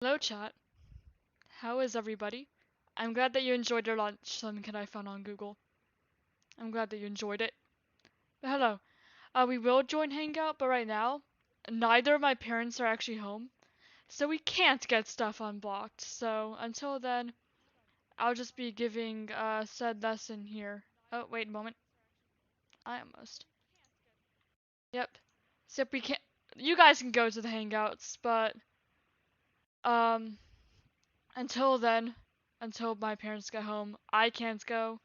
Hello, chat. How is everybody? I'm glad that you enjoyed your lunch, some kid I found on Google. I'm glad that you enjoyed it. But hello. We will join Hangout, but right now, neither of my parents are actually home, so we can't get stuff unblocked. So until then, I'll just be giving said lesson here. Oh, wait a moment. I almost. Yep. Except we can't. You guys can go to the Hangouts, but um, until then, until my parents get home, I can't go.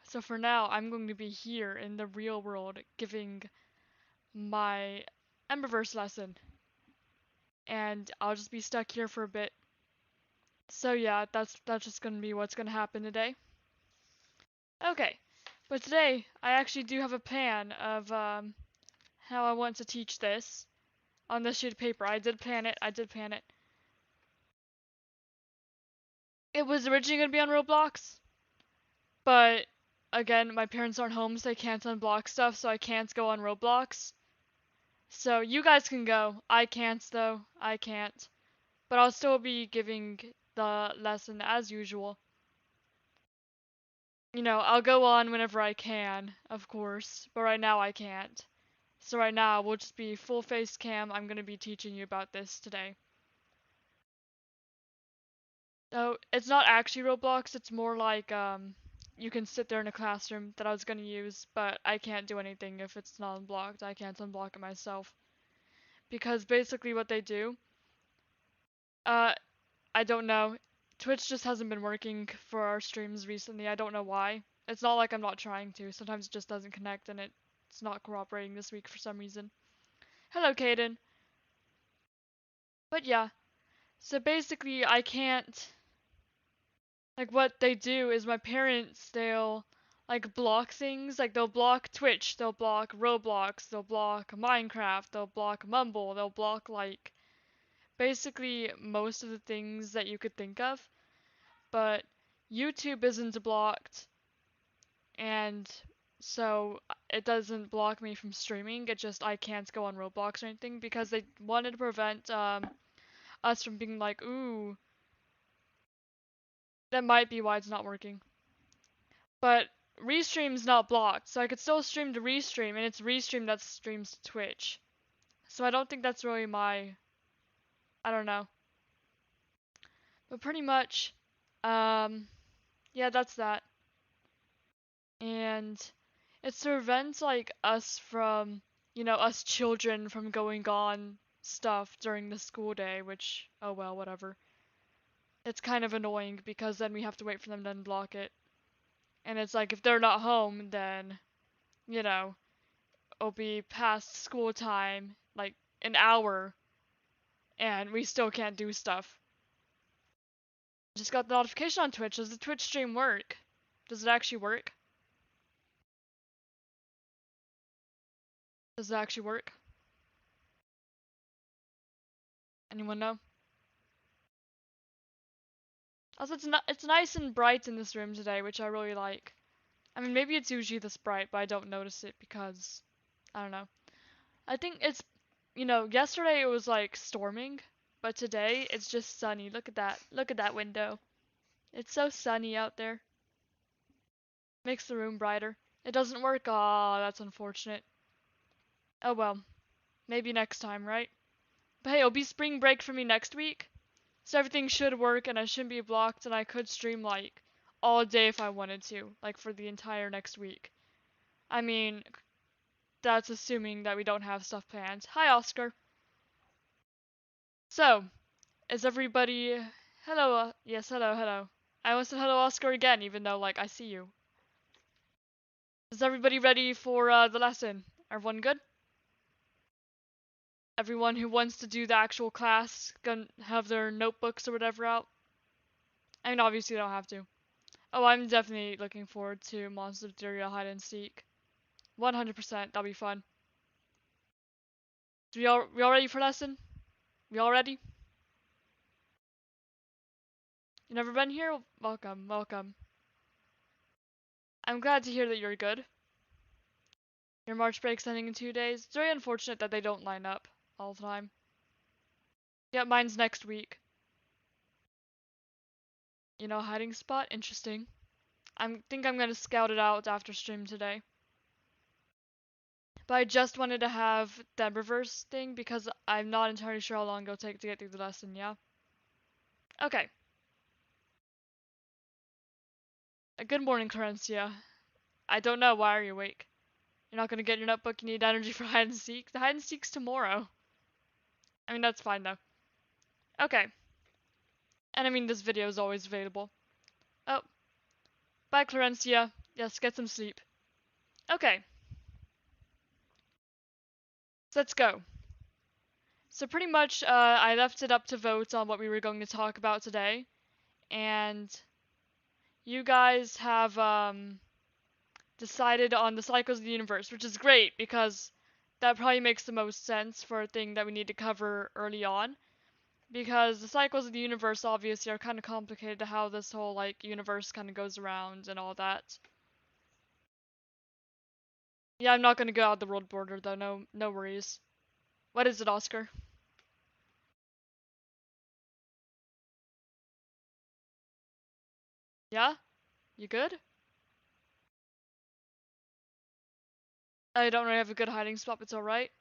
So for now, I'm going to be here in the real world giving my Emberverse lesson. And I'll just be stuck here for a bit. So yeah, that's just gonna be what's gonna happen today. Okay, but today I actually do have a plan of how I want to teach this on this sheet of paper. I did plan it. I did plan it. It was originally gonna be on Roblox, but again, my parents aren't home, so they can't unblock stuff, so I can't go on Roblox. So you guys can go. I can't though. I can't. But I'll still be giving the lesson as usual. You know, I'll go on whenever I can, of course, but right now I can't. So right now we'll just be full face cam. I'm going to be teaching you about this today. So it's not actually Roblox, it's more like you can sit there in a classroom that I was going to use, but I can't do anything if it's not unblocked. I can't unblock it myself. Because basically what they do, uh I don't know. Twitch just hasn't been working for our streams recently. I don't know why. It's not like I'm not trying to. Sometimes it just doesn't connect and it's not cooperating this week for some reason. Hello, Kaden. But yeah, so basically I can't, like what they do is my parents, they'll like block things. Like they'll block Twitch, they'll block Roblox, they'll block Minecraft, they'll block Mumble, they'll block like basically most of the things that you could think of. But YouTube isn't blocked, and so it doesn't block me from streaming. It just I can't go on Roblox or anything because they wanted to prevent us from being like, ooh, that might be why it's not working. But Restream's not blocked, so I could still stream to Restream, and it's Restream that streams to Twitch. So I don't think that's really I don't know. But pretty much, um, yeah, that's that. And it's to prevent like us from, us children from going on stuff during the school day, which, oh well, whatever. It's kind of annoying because then we have to wait for them to unblock it. And it's like if they're not home, then, you know, it'll be past school time, like an hour, and we still can't do stuff. Just got the notification on Twitch. Does the Twitch stream work? Does it actually work? Does it actually work? Anyone know? Also, it's nice and bright in this room today, which I really like. I mean, maybe it's usually this bright, but I don't notice it because I don't know. I think it's, yesterday it was like storming, but today it's just sunny. Look at that. Look at that window. It's so sunny out there. Makes the room brighter. It doesn't work. Aw, that's unfortunate. Oh well. Maybe next time, right? But hey, it'll be spring break for me next week. So everything should work and I shouldn't be blocked and I could stream like all day if I wanted to, like for the entire next week. I mean, that's assuming that we don't have stuff planned. Hi, Oscar. So, is everybody... Hello, yes, hello, hello. I almost said hello, Oscar, again, even though, like, I see you. Is everybody ready for the lesson? Everyone good? Everyone who wants to do the actual class gonna have their notebooks or whatever out? I mean, obviously they don't have to. Oh, I'm definitely looking forward to Monster of Daria Hide and Seek. 100%, that'll be fun. So we all ready for lesson? We all ready? You never been here? Welcome, welcome. I'm glad to hear that you're good. Your March break's ending in 2 days. It's very unfortunate that they don't line up all the time. Yeah, mine's next week. hiding spot. Interesting. Think I'm gonna scout it out after stream today. But I just wanted to have the Emberverse thing because I'm not entirely sure how long it'll take to get through the lesson, yeah? Okay. Good morning, Clarencia. I don't know, why are you awake? You're not gonna get your notebook, you need energy for hide and seek? The hide and seek's tomorrow. I mean, that's fine though. Okay. And I mean, this video is always available. Oh. Bye, Clarencia. Yes, get some sleep. Okay. So let's go. So pretty much, I left it up to vote on what we were going to talk about today. And you guys have, decided on the cycles of the universe, which is great because that probably makes the most sense for a thing that we need to cover early on. Because the cycles of the universe obviously are kind of complicated to how this whole like universe kind of goes around and all that. Yeah, I'm not gonna go out the world border though. No worries. What is it, Oscar? Yeah, you good? I don't really have a good hiding spot, but it's alright.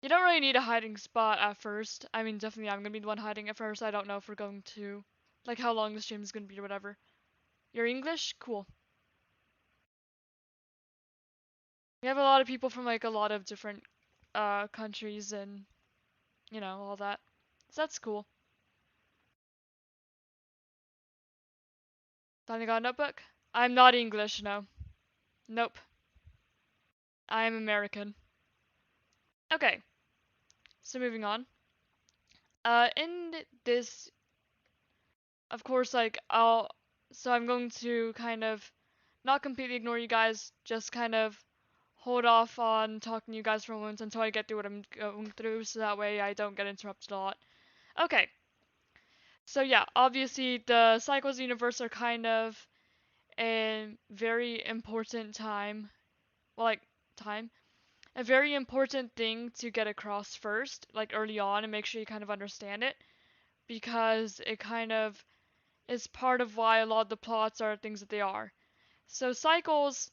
You don't really need a hiding spot at first. I mean, definitely I'm gonna be the one hiding at first. I don't know if we're going to, like, how long the stream is gonna be or whatever. You're English? Cool. We have a lot of people from like a lot of different countries and all that. So that's cool. Finally got a notebook? I'm not English, no. Nope. I'm American. Okay. So moving on. In this, of course, like so I'm going to kind of not completely ignore you guys, just kind of hold off on talking to you guys for a moment until I get through what I'm going through, so that way I don't get interrupted a lot. Okay. So yeah, obviously the cycles universe are kind of a very important time. Well, like, time. A very important thing to get across first, like early on, and make sure you kind of understand it. Because it kind of is part of why a lot of the plots are things that they are. So cycles,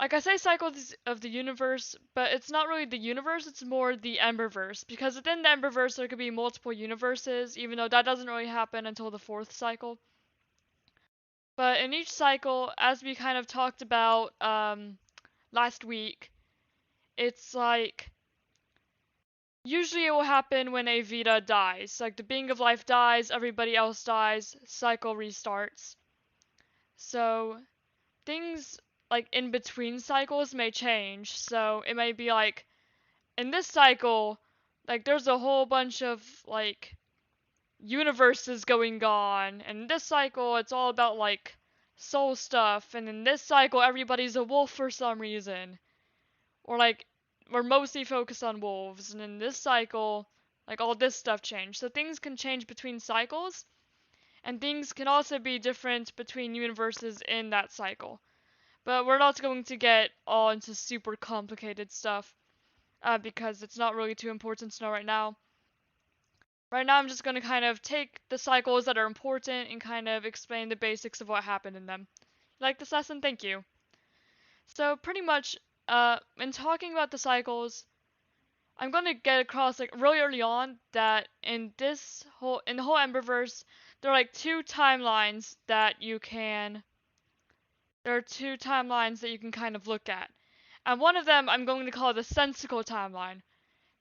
like I say cycles of the universe, but it's not really the universe, it's more the Emberverse. Because within the Emberverse there could be multiple universes, even though that doesn't really happen until the fourth cycle. But in each cycle, as we kind of talked about last week, it's like usually it will happen when a Vita dies. Like the being of life dies, everybody else dies, cycle restarts. So things like in between cycles may change. So it may be like in this cycle, like there's a whole bunch of like universes going on, and in this cycle it's all about like soul stuff, and in this cycle everybody's a wolf for some reason. Or like we're mostly focused on wolves, and in this cycle, like all this stuff changed. So things can change between cycles, and things can also be different between universes in that cycle. But we're not going to get all into super complicated stuff, because it's not really too important to know right now. Right now I'm just going to kind of take the cycles that are important and kind of explain the basics of what happened in them. Like this lesson? Thank you. So pretty much, in talking about the cycles, I'm gonna get across like really early on that in the whole Emberverse, there are like there are two timelines that you can kind of look at. And one of them I'm going to call the sensical timeline,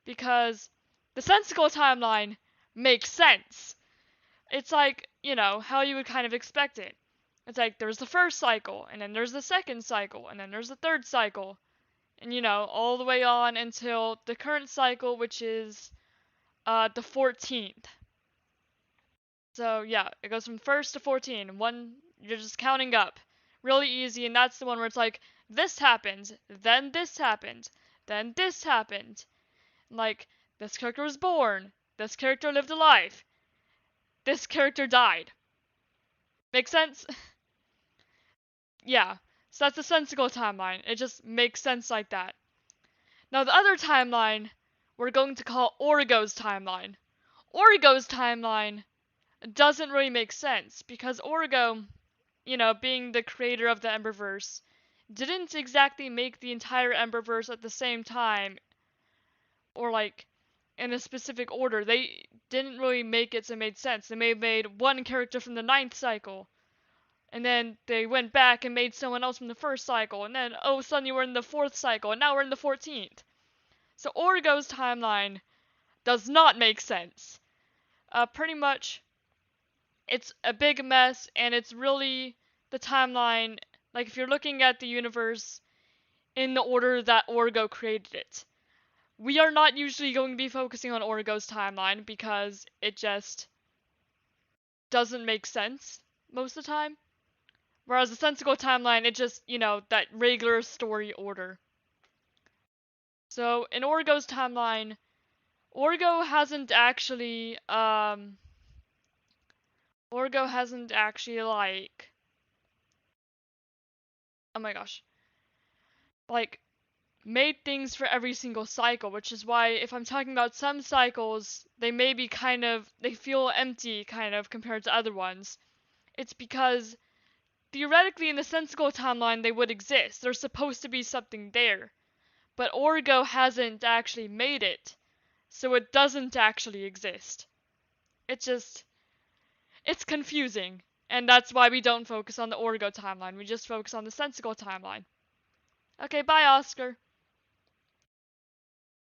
because the sensical timeline makes sense. It's like, how you would kind of expect it. It's like there's the first cycle, and then there's the second cycle, and then there's the third cycle. And all the way on until the current cycle, which is the 14th. So yeah, it goes from first to 14. You're just counting up. Really easy, and that's the one where it's like, this happened, then this happened, then this happened. Like, this character was born, this character lived a life, this character died. Make sense? Yeah. So that's a sensical timeline. It just makes sense like that. Now the other timeline, we're going to call Origo's timeline. Origo's timeline doesn't really make sense because Orgo, being the creator of the Emberverse, didn't exactly make the entire Emberverse at the same time or like in a specific order. They didn't really make it so it made sense. They may have made one character from the ninth cycle, and then they went back and made someone else from the first cycle, and then oh suddenly we're in the fourth cycle, and now we're in the 14th. So Orgo's timeline does not make sense. Pretty much, it's a big mess, and it's really the timeline. Like if you're looking at the universe in the order that Orgo created it. We are not usually going to be focusing on Orgo's timeline because it just doesn't make sense most of the time. Whereas the Sensical timeline, it just, that regular story order. So in Orgo's timeline, Orgo hasn't actually, like, oh my gosh, like, made things for every single cycle, which is why if I'm talking about some cycles, they may be they feel empty kind of compared to other ones. It's because theoretically in the Sensical timeline they would exist. There's supposed to be something there. But Orgo hasn't actually made it, so it doesn't actually exist. It's confusing. And that's why we don't focus on the Orgo timeline. We just focus on the Sensical timeline. Okay, bye Oscar.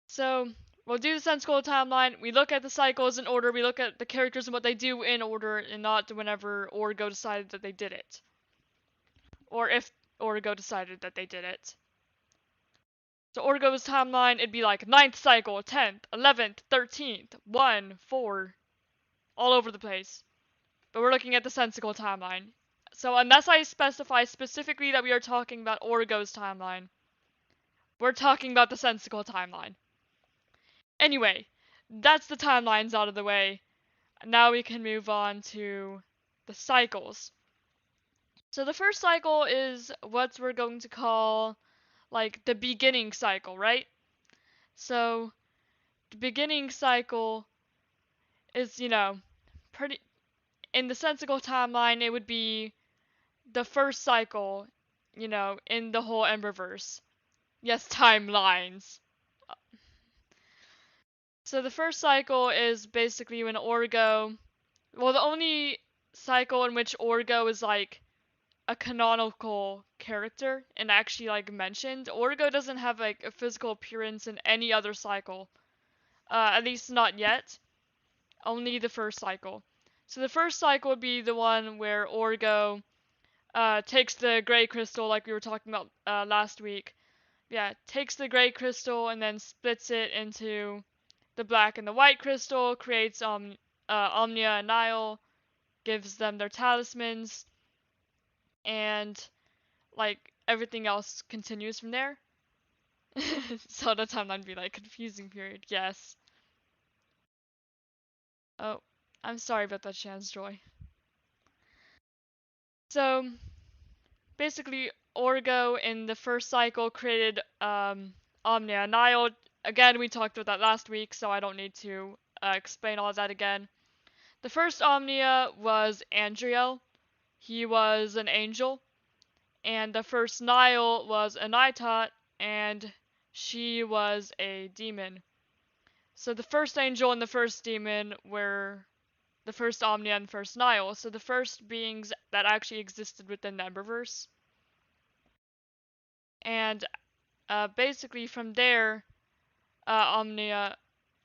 So, we'll do the Sensical timeline. We look at the cycles in order. We look at the characters and what they do in order, and not whenever Orgo decided that they did it. Or if Orgo decided that they did it. So Orgo's timeline, it'd be like 9th cycle, 10th, 11th, 13th, 1, 4, all over the place. But we're looking at the Sensical timeline. So unless I specify specifically that we are talking about Orgo's timeline, we're talking about the Sensical timeline. Anyway, that's the timelines out of the way. Now we can move on to the cycles. So the first cycle is what we're going to call like the beginning cycle, right? So the beginning cycle is, pretty in the Sensical timeline it would be the first cycle, in the whole Emberverse. Yes, timelines. So the first cycle is basically when Orgo, well, the only cycle in which Orgo is like a canonical character and actually like mentioned. Orgo doesn't have like a physical appearance in any other cycle. At least not yet. Only the first cycle. So the first cycle would be the one where Orgo takes the gray crystal like we were talking about last week. Yeah, takes the gray crystal and then splits it into the black and the white crystal, creates Omnia and Nile, gives them their talismans, and like everything else continues from there. So the timeline would be like confusing period, yes. Oh, I'm sorry about that, Chance Joy. So basically Orgo in the first cycle created Omnia Nile. Again, we talked about that last week, so I don't need to explain all of that again. The first Omnia was Andriel. He was an angel. And the first Nile was Anitot, and she was a demon. So the first angel and the first demon were the first Omnia and first Nile. So the first beings that actually existed within the Emberverse. And basically from there, Omnia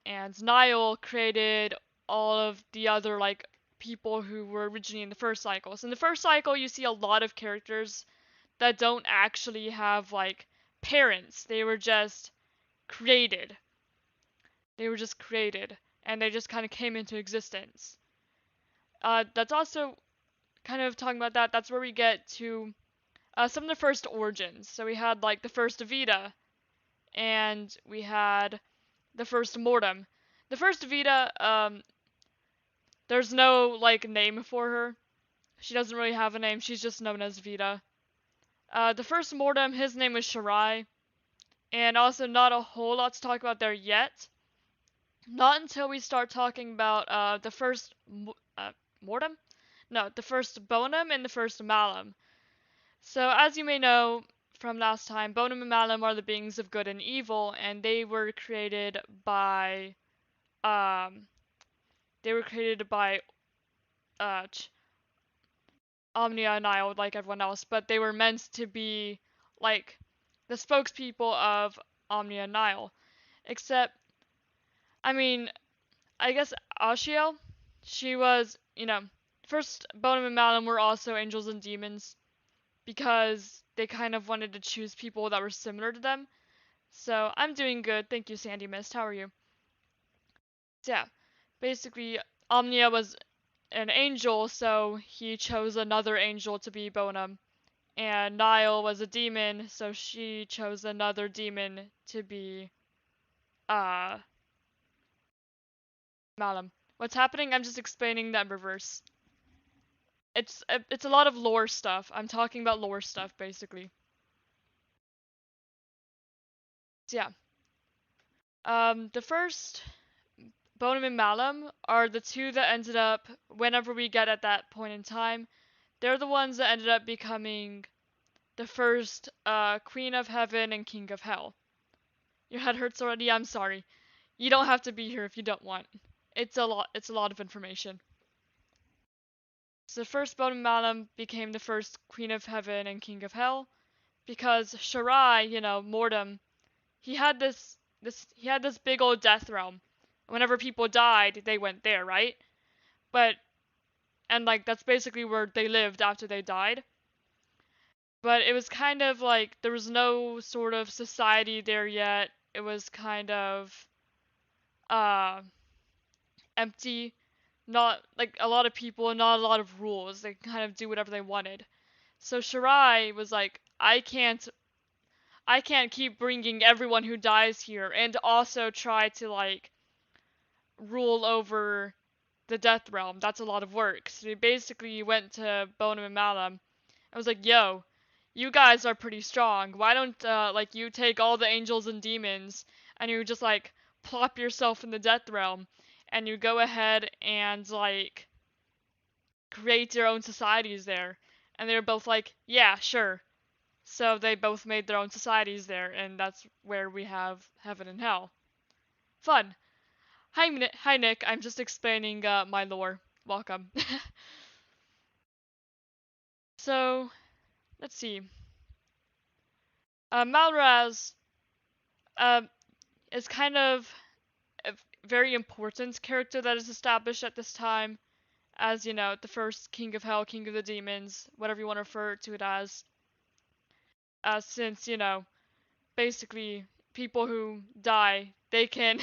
and Nile created all of the other like people who were originally in the first cycle. So in the first cycle, you see a lot of characters that don't actually have like parents. They were just created. And they just kind of came into existence. That's also kind of talking about that. That's where we get to some of the first origins. So we had like the first Vita, and we had the first Mortem. The first Vita, there's no like name for her. She doesn't really have a name. She's just known as Vita. The first Mortem, his name was Shirai, and also not a whole lot to talk about there yet. Not until we start talking about the first Mortem? No, the first Bonum and the first Malum. So, as you may know from last time, Bonum and Malum are the beings of good and evil, and um, they were created by uh, Omnia and Nile, like everyone else, but they were meant to be like the spokespeople of Omnia and Nile. Except, I mean, I guess Ashiel, she was, first Bonum and Malum were also angels and demons because they kind of wanted to choose people that were similar to them. So I'm doing good. Thank you, Sandy Mist. How are you? So yeah, basically, Omnia was an angel, so he chose another angel to be Bonum. And Nile was a demon, so she chose another demon to be, uh, Malum. What's happening? I'm just explaining the Emberverse. It's a lot of lore stuff. I'm talking about lore stuff, basically. So yeah. The first Bonum and Malum are the two that ended up, whenever we get at that point in time, they're the ones that ended up becoming the first Queen of Heaven and King of Hell. Your head hurts already? I'm sorry. You don't have to be here if you don't want. It's a lot of information. So the first Bonum and Malum became the first Queen of Heaven and King of Hell because Shirai, Mortem, he had this big old death realm. Whenever people died, they went there, right? But and like that's basically where they lived after they died. But it was kind of like there was no sort of society there yet. It was kind of uh empty. Not like a lot of people and not a lot of rules. They kind of do whatever they wanted. So Shirai was like, I can't keep bringing everyone who dies here and also try to like rule over the Death Realm. That's a lot of work. So he basically went to Bonum and Malum. I was like, yo, you guys are pretty strong. Why don't like you take all the angels and demons and you just like plop yourself in the Death Realm and you go ahead and like create your own societies there. And they were both like, yeah, sure. So they both made their own societies there, and that's where we have heaven and hell. Fun. Hi, Nick. I'm just explaining my lore. Welcome. So, let's see. Malraz uh, is kind of a very important character that is established at this time as, the first king of hell, king of the demons, whatever you want to refer to it as. Since, basically people who die, they can.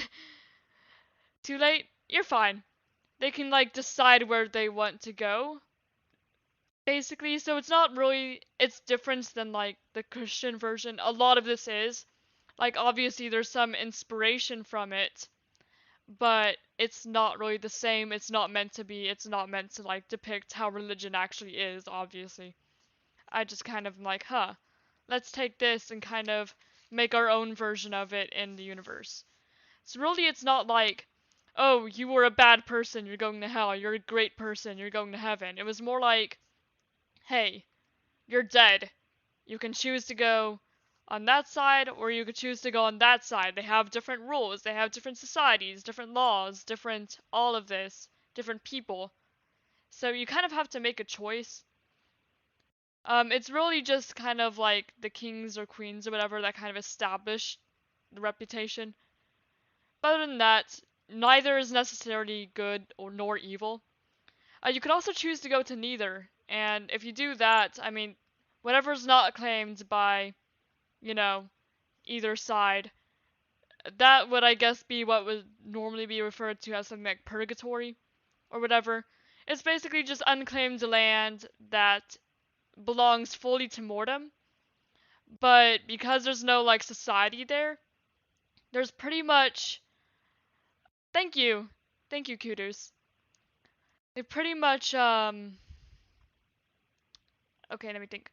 Too late? You're fine. They can, like, decide where they want to go, basically. So it's not really. It's different than, like, the Christian version. A lot of this is. Like, obviously, there's some inspiration from it, but it's not really the same. It's not meant to be. It's not meant to, like, depict how religion actually is, obviously. I just kind of am like, let's take this and kind of make our own version of it in the universe. So really, it's not like, oh, you were a bad person, you're going to hell. You're a great person, you're going to heaven. It was more like, hey, you're dead. You can choose to go on that side, or you could choose to go on that side. They have different rules, they have different societies, different laws, different all of this, different people. So you kind of have to make a choice. It's really just kind of like the kings or queens or whatever that kind of establish the reputation. But other than that, neither is necessarily good or nor evil. You could also choose to go to neither, and if you do that, I mean, whatever's not claimed by, you know, either side, that would, I guess, be what would normally be referred to as something like purgatory or whatever. It's basically just unclaimed land that belongs fully to Mortem, but because there's no like society there, there's pretty much. Thank you, thank you, Kudos. They pretty much Okay, let me think.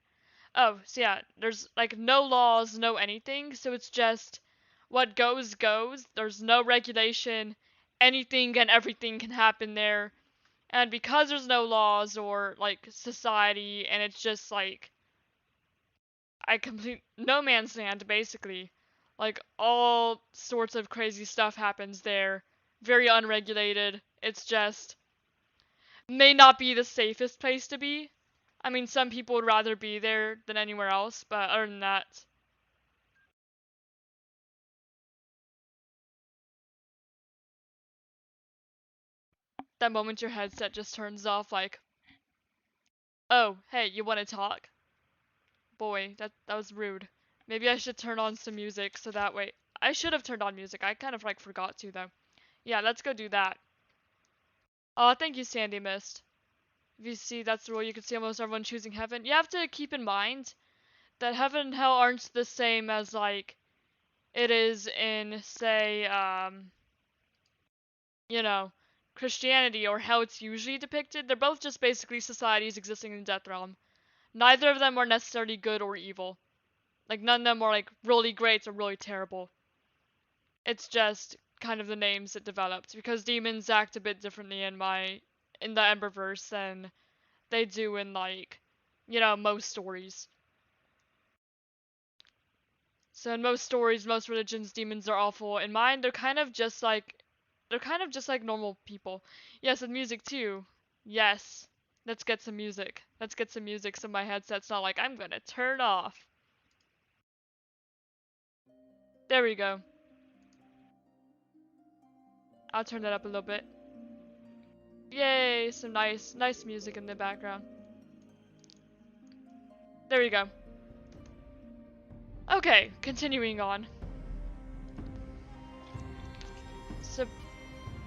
Oh, so yeah, there's like no laws, no anything, so it's just what goes goes. There's no regulation. Anything and everything can happen there, And because there's no laws or like society, and it's just like no man's land basically. Like all sorts of crazy stuff happens there. Very unregulated. It's just may not be the safest place to be. I mean, some people would rather be there than anywhere else, but other than that, that moment your headset just turns off like, "Oh, hey, you want to talk?" Boy, that was rude. Maybe I should turn on some music so that way. I should have turned on music. I kind of like forgot to though. Yeah, let's go do that. Oh, thank you, Sandy Mist. If you see that's the rule, you can see almost everyone choosing heaven. You have to keep in mind that heaven and hell aren't the same as like it is in say you know, Christianity or how it's usually depicted. They're both just basically societies existing in the death realm. Neither of them are necessarily good or evil. Like none of them are like really great or really terrible. It's just kind of the names it developed because demons act a bit differently in the Emberverse than they do in like, most stories. So in most stories, most religions, demons are awful. In mine, they're kind of just like normal people. Yes, with music too. Yes. Let's get some music. Let's get some music so my headset's not like I'm gonna turn off. There we go. I'll turn that up a little bit. Yay, some nice music in the background. There we go. Okay, continuing on. So,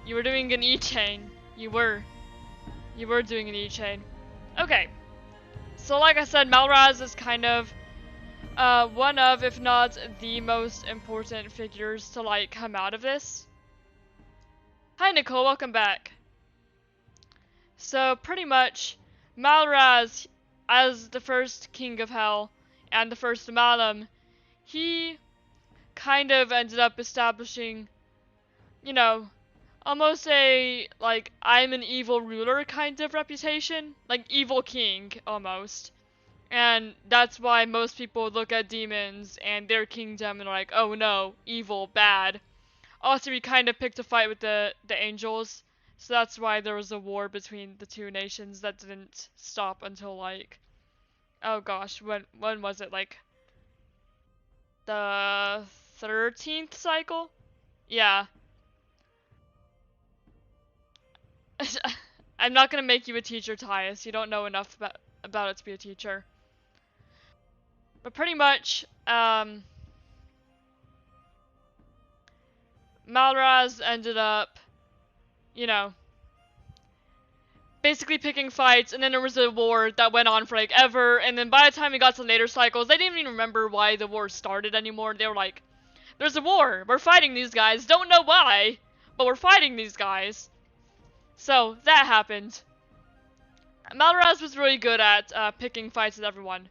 you were doing an E-chain. You were doing an E-chain. Okay. So like I said, Malraz is kind of one of, if not the most important figures to like come out of this. Hi Nicole, welcome back. So pretty much, Malraz, as the first king of hell and the first Malum, he kind of ended up establishing, you know, almost a like I'm an evil ruler kind of reputation, like evil king almost. And that's why most people look at demons and their kingdom and are like, oh no, evil, bad. Also, he kind of picked a fight with the angels, so that's why there was a war between the two nations that didn't stop until like, oh gosh, when was it? Like the 13th cycle? Yeah. I'm not gonna make you a teacher, Tyus. You don't know enough about it to be a teacher. But pretty much, Malraz ended up, you know, basically picking fights, and then there was a war that went on for like ever, and then by the time we got to later cycles, they didn't even remember why the war started anymore. They were like, there's a war, we're fighting these guys, don't know why, but we're fighting these guys. So, that happened. Malraz was really good at picking fights with everyone.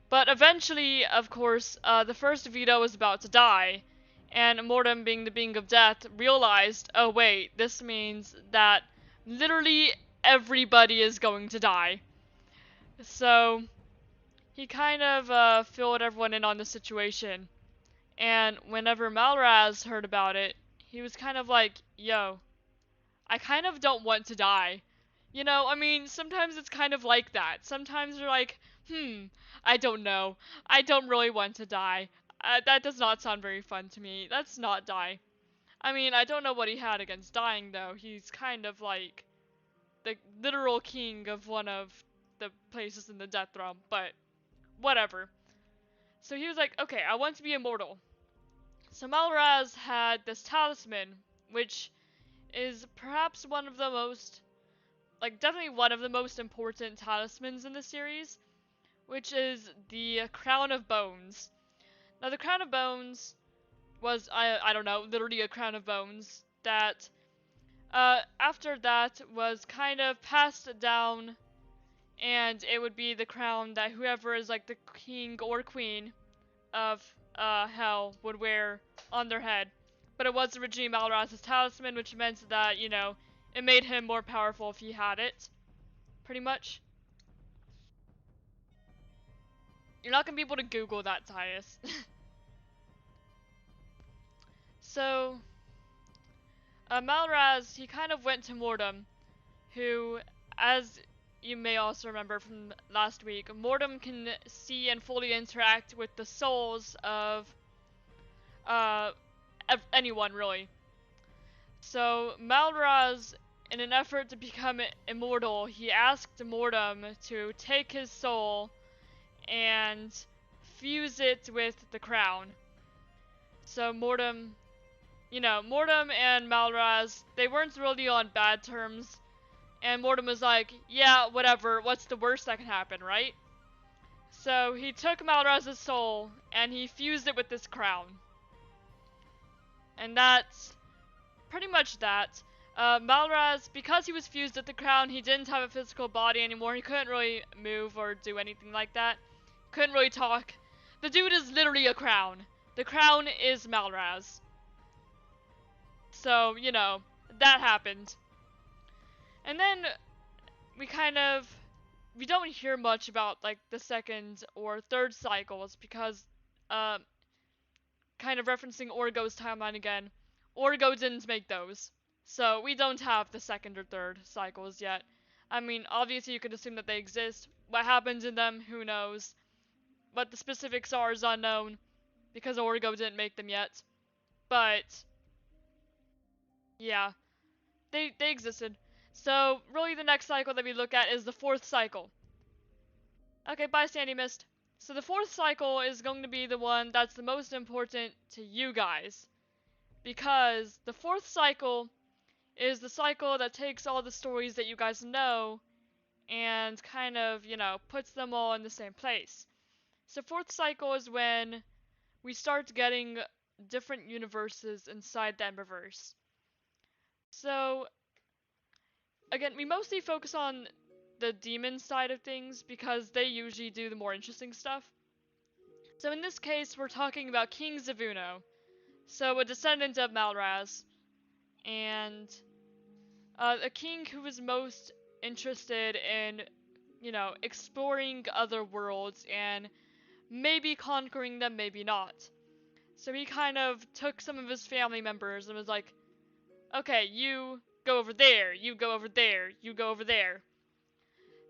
But eventually, of course, the first Vito was about to die, and Mortem, being the being of death, realized, oh wait, this means that literally everybody is going to die. So, he kind of filled everyone in on the situation, and whenever Malraz heard about it, he was kind of like, yo, I kind of don't want to die. I mean, sometimes it's kind of like that. Sometimes you're like, I don't know. I don't really want to die. That does not sound very fun to me. Let's not die. I mean, I don't know what he had against dying, though. He's kind of like the literal king of one of the places in the death realm, but whatever. So he was like, okay, I want to be immortal. So Malraz had this talisman, which is perhaps one of the most, like, definitely one of the most important talismans in the series, which is the Crown of Bones. Now, the Crown of Bones was, I don't know, literally a crown of bones that, after that was kind of passed down, and it would be the crown that whoever is, like, the king or queen of, hell would wear on their head. But it was originally Malraz's talisman, which meant that, it made him more powerful if he had it. Pretty much. You're not gonna be able to Google that, Tyus. So, Malraz, he kind of went to Mordum, who, as you may also remember from last week, Mordum can see and fully interact with the souls of uh, anyone, really. So, Malraz, in an effort to become immortal, he asked Mordum to take his soul and fuse it with the crown. So Mordum, Mordum and Malraz, they weren't really on bad terms. And Mordum was like, yeah, whatever, what's the worst that can happen, right? So he took Malraz's soul and he fused it with this crown. And that's pretty much that. Malraz, because he was fused with the crown, he didn't have a physical body anymore. He couldn't really move or do anything like that. Couldn't really talk. The dude is literally a crown. The crown is Malraz. So, that happened. And then we don't hear much about like the second or third cycles because kind of referencing Orgo's timeline again, Orgo didn't make those. So we don't have the second or third cycles yet. I mean, obviously you could assume that they exist. What happens in them, who knows? What the specifics are is unknown because Orgo didn't make them yet. But yeah, they existed. So really the next cycle that we look at is the fourth cycle. Okay, bye Sandy Mist. So the fourth cycle is going to be the one that's the most important to you guys. Because the fourth cycle is the cycle that takes all the stories that you guys know and kind of, puts them all in the same place. So fourth cycle is when we start getting different universes inside the Emberverse. So, again, we mostly focus on the demon side of things because they usually do the more interesting stuff. So in this case, we're talking about King Zavuno, so a descendant of Malraz, and a king who was most interested in, exploring other worlds and maybe conquering them, maybe not. So he kind of took some of his family members and was like, okay, you go over there, you go over there, you go over there.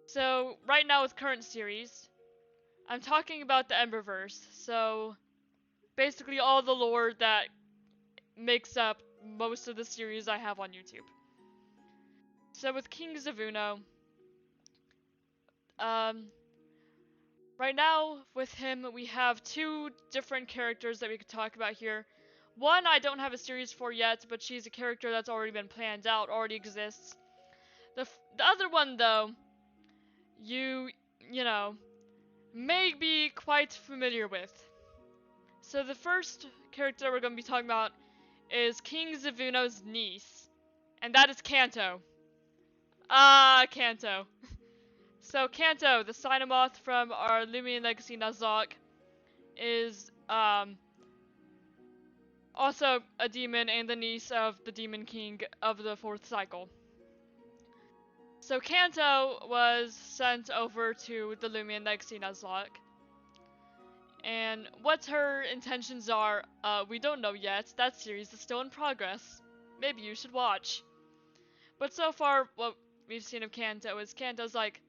So right now with current series, I'm talking about the Emberverse, so basically all the lore that makes up most of the series I have on YouTube. So with King Zavuno, right now with him we have two different characters that we could talk about here. One I don't have a series for yet, but she's a character that's already been planned out, already exists. The other one though, you may be quite familiar with. So the first character we're going to be talking about is King Zavuno's niece, and that is Kanto. Kanto. So Kanto, the Cynomoth from our Lumion Legacy Nuzlocke, is also a demon and the niece of the Demon King of the fourth cycle. So Kanto was sent over to the Lumion Legacy Nuzlocke. And what her intentions are, we don't know yet. That series is still in progress. Maybe you should watch. But so far, what we've seen of Kanto is Kanto's like,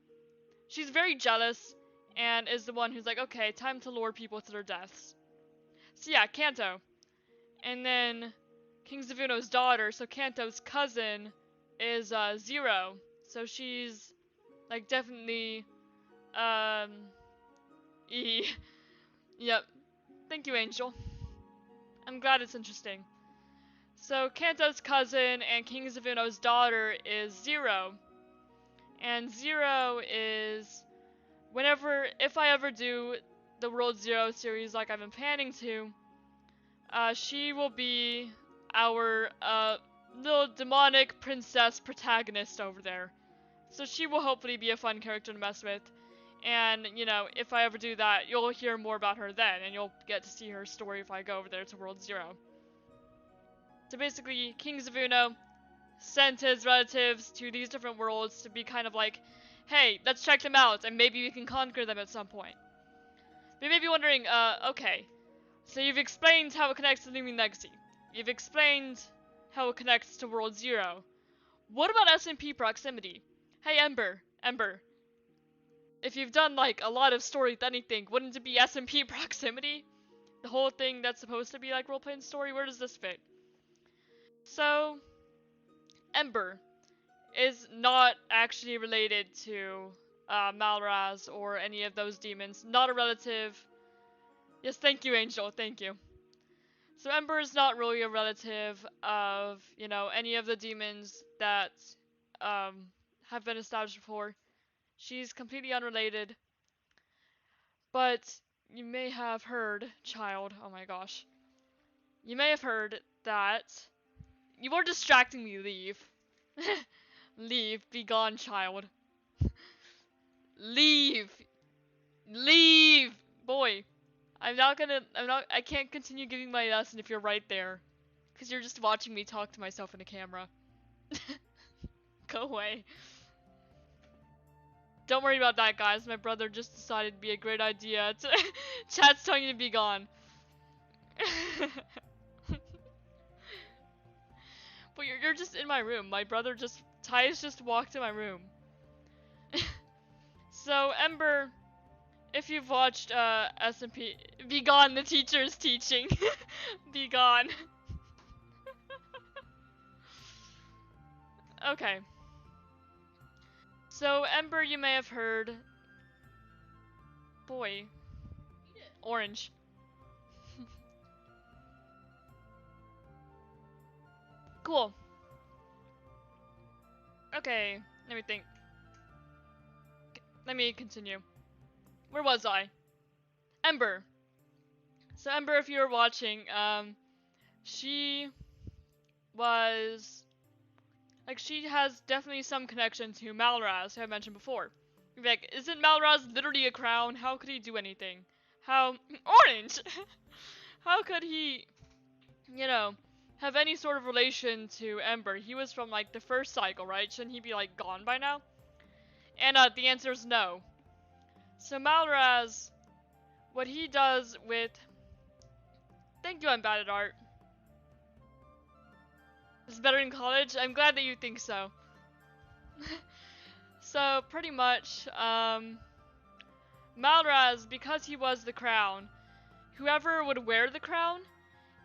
she's very jealous, and is the one who's like, okay, time to lure people to their deaths. So yeah, Kanto. And then King Zavuno's daughter, so Kanto's cousin, is Zero. So she's like definitely E. Yep. Thank you, Angel. I'm glad it's interesting. So Kanto's cousin and King Zavuno's daughter is Zero. And Zero is if I ever do the World Zero series like I've been planning to, she will be our little demonic princess protagonist over there. So she will hopefully be a fun character to mess with. And, if I ever do that, you'll hear more about her then, and you'll get to see her story if I go over there to World Zero. So basically, King Zavuno, sent his relatives to these different worlds to be kind of like, hey, let's check them out and maybe we can conquer them at some point. But you may be wondering, okay, so you've explained how it connects to Looming Legacy. You've explained how it connects to World Zero. What about SMP proximity? Hey, Ember, if you've done like a lot of story with anything, wouldn't it be SMP proximity? The whole thing that's supposed to be like role-playing story, where does this fit? So, Ember is not actually related to Malraz or any of those demons. Not a relative. Yes, thank you, Angel, thank you. So Ember is not really a relative of, you know, any of the demons that have been established before. She's completely unrelated. But you may have heard, child, oh my gosh. You may have heard that you are distracting me, leave. Leave, be gone, child. Leave! Leave! Boy, I can't continue giving my lesson if you're right there. Because you're just watching me talk to myself in the camera. Go away. Don't worry about that, guys. My brother just decided it'd be a great idea to... Chat's telling you to be gone. But you're just in my room. My brother just... Tyus just walked in my room. So, Ember... If you've watched, SMP... Be gone, the teacher is teaching. Be gone. Okay. So, Ember, you may have heard... Boy. Orange. Cool. Okay, let me think. Let me continue. Where was I? Ember. So Ember, if you were watching, she was... Like, she has definitely some connection to Malraz, who I mentioned before. You'd be like, isn't Malraz literally a crown? How could he do anything? How... Orange! How could he, you know, have any sort of relation to Ember? He was from, like, the first cycle, right? Shouldn't he be, like, gone by now? And, the answer is no. So Malraz, what he does with... Thank you, I'm bad at art. Is better in college? I'm glad that you think so. So, pretty much, Malraz, because he was the crown, whoever would wear the crown,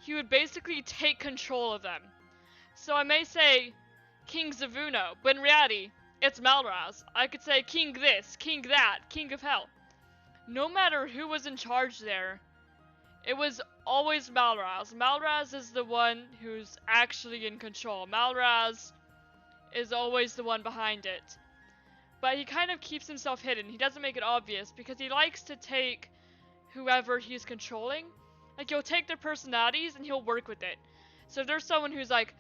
he would basically take control of them. So I may say King Zavuno, but in reality, it's Malraz. I could say King this, King that, King of Hell. No matter who was in charge there, it was always Malraz. Malraz is the one who's actually in control. Malraz is always the one behind it. But he kind of keeps himself hidden. He doesn't make it obvious because he likes to take whoever he's controlling. Like, he'll take their personalities and he'll work with it. So if there's someone who's like,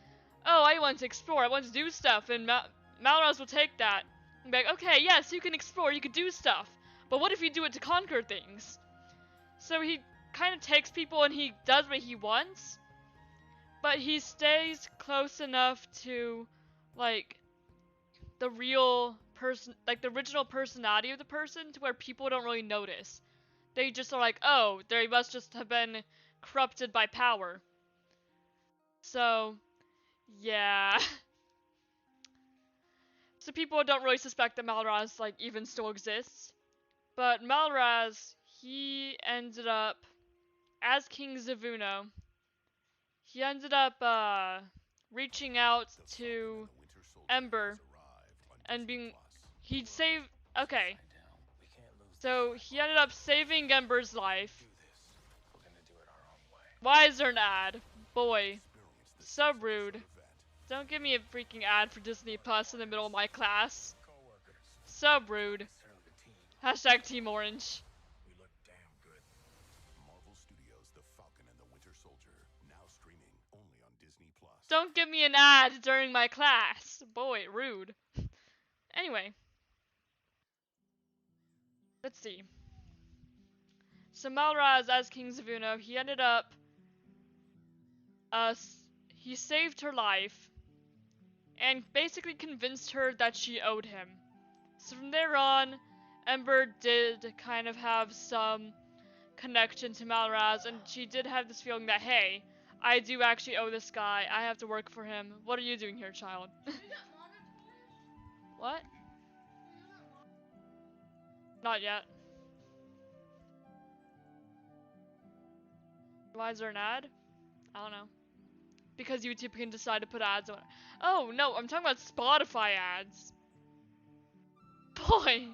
oh, I want to explore, I want to do stuff, and Malraz will take that and be like, okay, yes, you can explore, you can do stuff. But what if you do it to conquer things? So he kind of takes people and he does what he wants, but he stays close enough to, like, the real person, like the original personality of the person, to where people don't really notice. They just are like, oh, they must just have been corrupted by power. So, yeah. So people don't really suspect that Malraz, like, even still exists. But Malraz, he ended up, as King Zavuno, he ended up, reaching out to Ember and being, he'd save, okay. So he ended up saving Ember's life. Why is there an ad? Boy, so rude. Don't give me a freaking ad for Disney Plus in the middle of my class. So rude. Hashtag Team Orange. Don't give me an ad during my class. Boy, rude. Anyway. Let's see. So Malraz, as King Zavuno, he ended up, he saved her life, and basically convinced her that she owed him. So from there on, Ember did kind of have some connection to Malraz, and she did have this feeling that, hey, I do actually owe this guy, I have to work for him. What are you doing here, child? What? Not yet. Why is there an ad? I don't know. Because YouTube can decide to put ads on it. Oh, no, I'm talking about Spotify ads. Boy.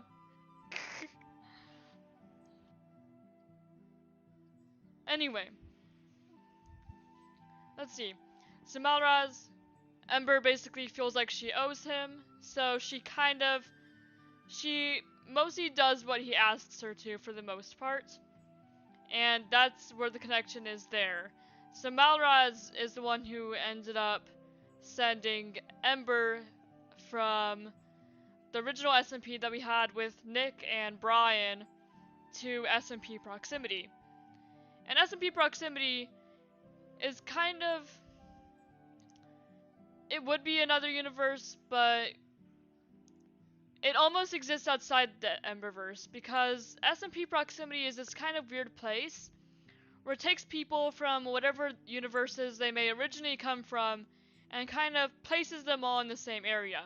Anyway. Let's see. So Malraz, Ember basically feels like she owes him, so she mostly does what he asks her to for the most part. And that's where the connection is there. So Malraz is the one who ended up sending Ember from the original SMP that we had with Nick and Brian to SMP Proximity. And SMP Proximity is kind of... It would be another universe, but it almost exists outside the Emberverse, because SMP Proximity is this kind of weird place where it takes people from whatever universes they may originally come from and kind of places them all in the same area.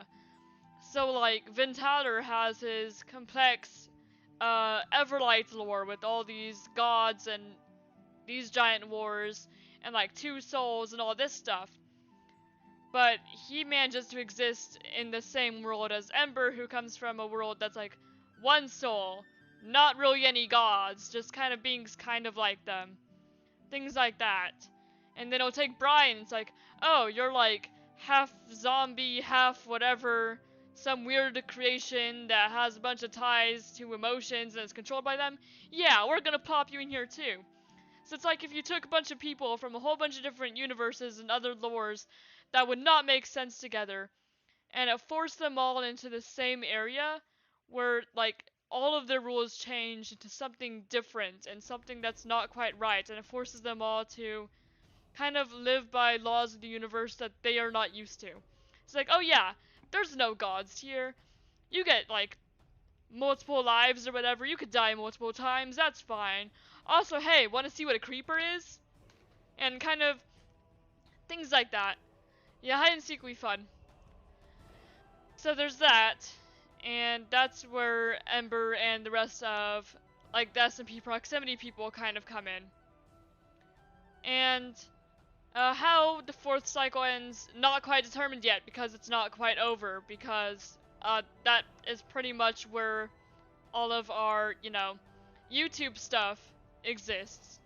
So like, Ventaler has his complex Everlight lore with all these gods and these giant wars and like 2 souls and all this stuff. But he manages to exist in the same world as Ember, who comes from a world that's like 1 soul, not really any gods, just kind of beings kind of like them. Things like that. And then it'll take Brian, it's like, oh, you're like half zombie, half whatever, some weird creation that has a bunch of ties to emotions and is controlled by them. Yeah, we're gonna pop you in here too. So it's like if you took a bunch of people from a whole bunch of different universes and other lores that would not make sense together, and it forced them all into the same area where like all of their rules change into something different and something that's not quite right, and it forces them all to kind of live by laws of the universe that they are not used to. It's like, oh yeah, there's no gods here. You get like multiple lives or whatever, you could die multiple times, that's fine. Also, hey, want to see what a creeper is? And kind of things like that. Yeah, hide and seek will be fun. So there's that, and that's where Ember and the rest of like the SMP Proximity people kind of come in. And how the 4th cycle ends, not quite determined yet, because it's not quite over, because that is pretty much where all of our, you know, YouTube stuff exists.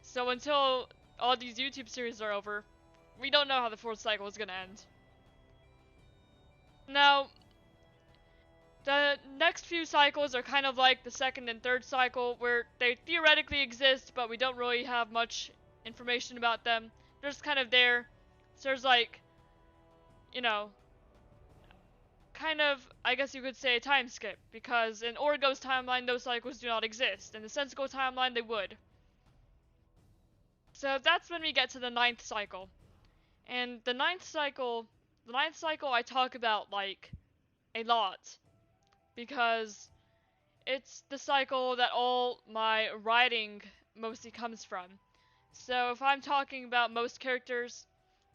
So until all these YouTube series are over, we don't know how the 4th cycle is gonna end. Now, the next few cycles are kind of like the 2nd and 3rd cycle, where they theoretically exist, but we don't really have much information about them. They're just kind of there. So there's like, you know, kind of, I guess you could say, a time skip, because in Orgo's timeline, those cycles do not exist. In the Sensical timeline, they would. So that's when we get to the 9th cycle. And the ninth cycle I talk about, like, a lot. Because it's the cycle that all my writing mostly comes from. So if I'm talking about most characters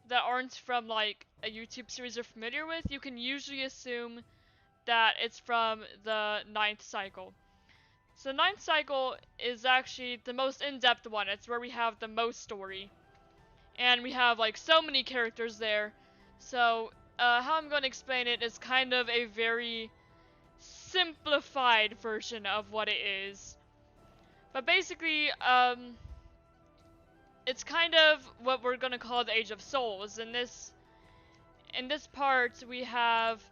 that aren't from, like, a YouTube series you're familiar with, you can usually assume that it's from the 9th cycle. So 9th cycle is actually the most in-depth one. It's where we have the most story. And we have, like, so many characters there. So, how I'm going to explain it is kind of a very simplified version of what it is. But basically, it's kind of what we're going to call the Age of Souls. In this part, we have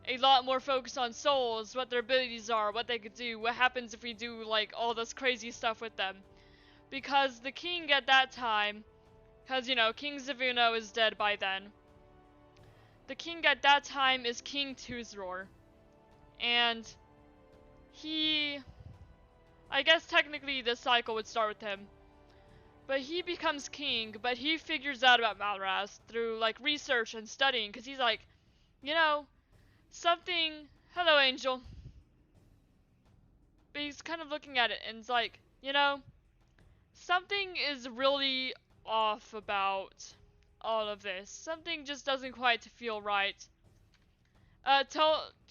a lot more focus on souls, what their abilities are, what they could do, what happens if we do, like, all this crazy stuff with them. Because the king at that time, because, you know, King Zavuno is dead by then. The king at that time is King Tuzror. And he... I guess technically this cycle would start with him. But he becomes king, but he figures out about Malraz through, like, research and studying, because he's like, you know, something. Hello, Angel. But he's kind of looking at it and it's like, something is really off about all of this. Something just doesn't quite feel right.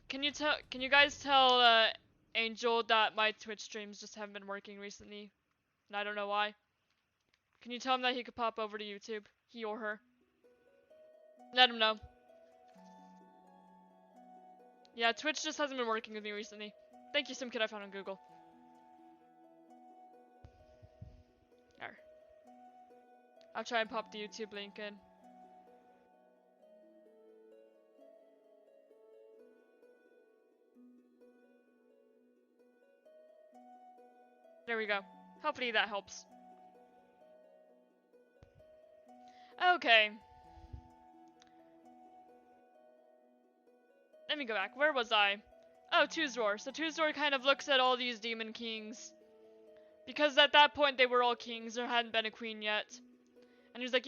Can you guys tell, Angel that my Twitch streams just haven't been working recently, and I don't know why. Can you tell him that he could pop over to YouTube? He or her. Let him know. Yeah, Twitch just hasn't been working with me recently. Thank you, some kid I found on Google. There. I'll try and pop the YouTube link in. There we go. Hopefully that helps. Okay. Let me go back. Where was I? Oh, Tuzor. So Tuzor kind of looks at all these demon kings. Because at that point they were all kings. There hadn't been a queen yet. And he's like,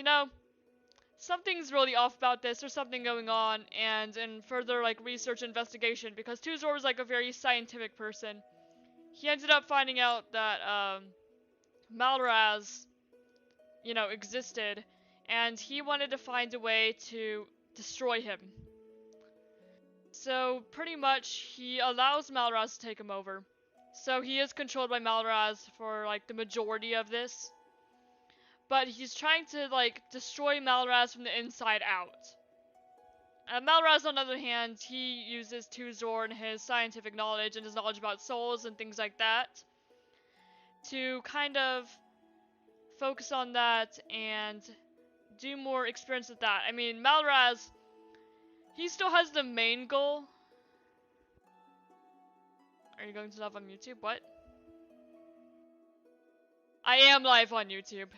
something's really off about this. There's something going on. And in further, research investigation. Because Tuzor was, a very scientific person. He ended up finding out that, Malraz, existed. And he wanted to find a way to destroy him. So, pretty much, he allows Malraz to take him over. So, he is controlled by Malraz for, the majority of this. But he's trying to, destroy Malraz from the inside out. Malraz, on the other hand, he uses Tuzor and his scientific knowledge and his knowledge about souls and things like that to kind of focus on that and do more experience with that. I mean, Malraz, he still has the main goal. Are you going to live on YouTube? What? I am live on YouTube.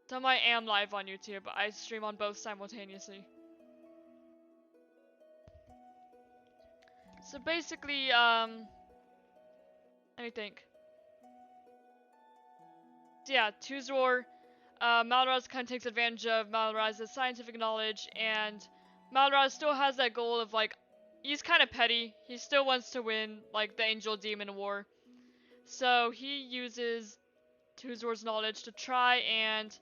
Tell me I am live on YouTube. I stream on both simultaneously. So basically, let me think. So yeah, Tuzor, Malraz kind of takes advantage of Malraz's scientific knowledge, and Malraz still has that goal of, he's kind of petty. He still wants to win, the Angel Demon War. So he uses Tuzor's knowledge to try and,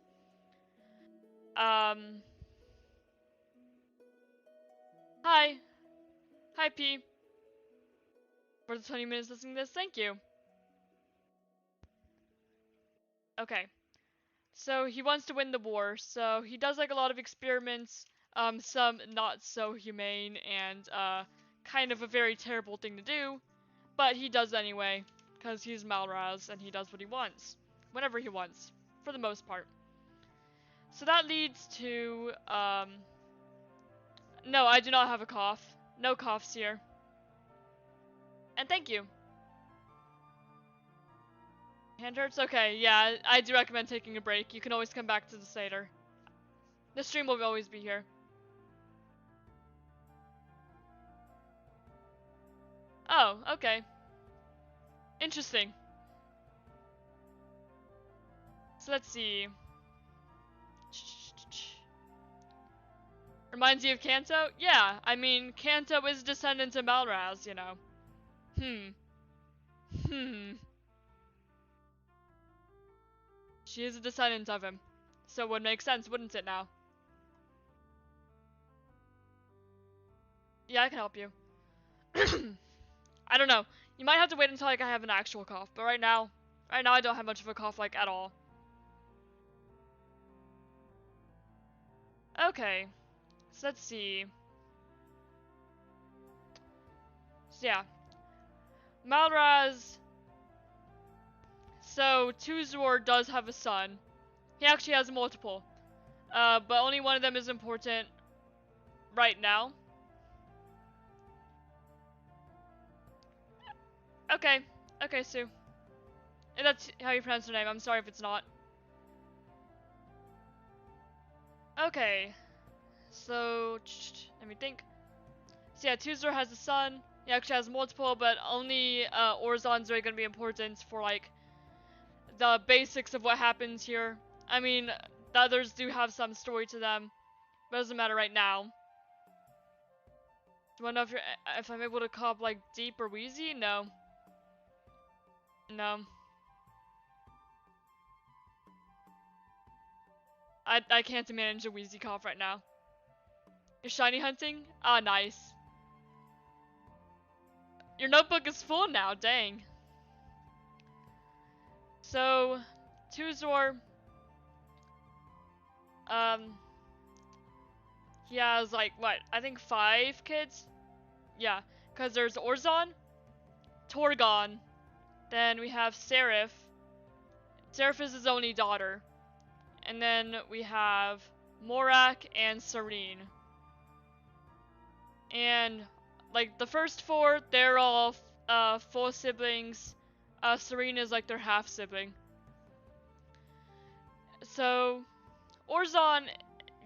Hi. Hi, P. For the 20 minutes listening to this, thank you. Okay. So he wants to win the war, so he does, a lot of experiments, some not so humane and, kind of a very terrible thing to do, but he does anyway, because he's Malraz and he does what he wants, whenever he wants, for the most part. So that leads to, no, I do not have a cough. No coughs here. And thank you. Hand hurts? Okay, yeah, I do recommend taking a break. You can always come back to this later. The stream will always be here. Oh, okay. Interesting. So let's see. Reminds you of Kanto? Yeah, I mean, Kanto is descendant of Malraz, She is a descendant of him. So it would make sense, wouldn't it now? Yeah, I can help you. I don't know. You might have to wait until I have an actual cough, but right now I don't have much of a cough, at all. Okay. So let's see. So yeah. Malraz. So Tuzor does have a son. He actually has multiple. But only one of them is important right now. Okay. Okay, Sue. If that's how you pronounce her name. I'm sorry if it's not. Okay. So, let me think. So yeah, Tuzor has a son. He actually has multiple, but only Orzon's really gonna be important for the basics of what happens here. I mean, The others do have some story to them, but it doesn't matter right now. Do you wanna know if I'm able to cop like Deep or Wheezy? No. No. I can't manage a Wheezy cop right now. You're shiny hunting? Ah, nice. Your notebook is full now, dang. So, Tuzor, he has like, what, I think 5 kids? Yeah, because there's Orzon, Torgon, then we have Seraph. Seraph is his only daughter. And then we have Morak and Serene. And, like, the first 4, they're all full siblings. Serene is like their half sibling. So, Orzon,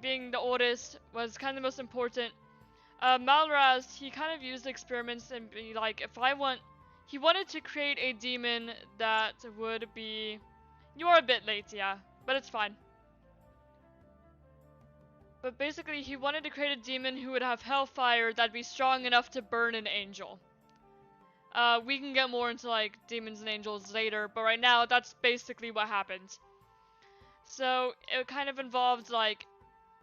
being the oldest, was kind of the most important. Malraz, he kind of used experiments and be like, he wanted to create a demon that would be, you are a bit late, yeah, but it's fine. But basically, he wanted to create a demon who would have hellfire that'd be strong enough to burn an angel. We can get more into like demons and angels later, but right now, that's basically what happened. So, it kind of involved like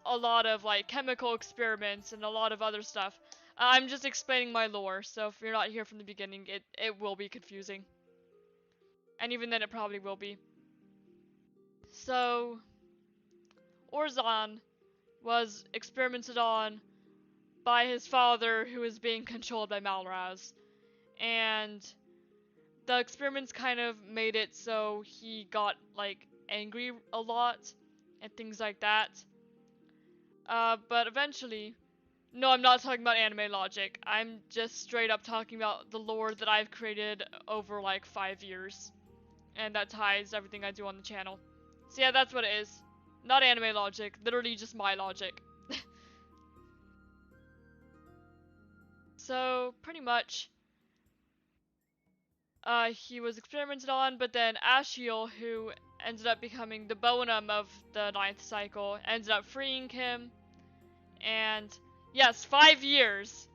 a lot of like chemical experiments and a lot of other stuff. I'm just explaining my lore, so if you're not here from the beginning, it will be confusing. And even then, it probably will be. So, Orzon was experimented on by his father, who was being controlled by Malraz. And the experiments kind of made it so he got, like, angry a lot and things like that. But eventually, no, I'm not talking about anime logic. I'm just straight up talking about the lore that I've created over, like, 5 years. And that ties everything I do on the channel. So yeah, that's what it is. Not anime logic, literally just my logic. So, pretty much, he was experimented on, but then Ashiel, who ended up becoming the bonum of the 9th cycle, ended up freeing him. And, yes, 5 years!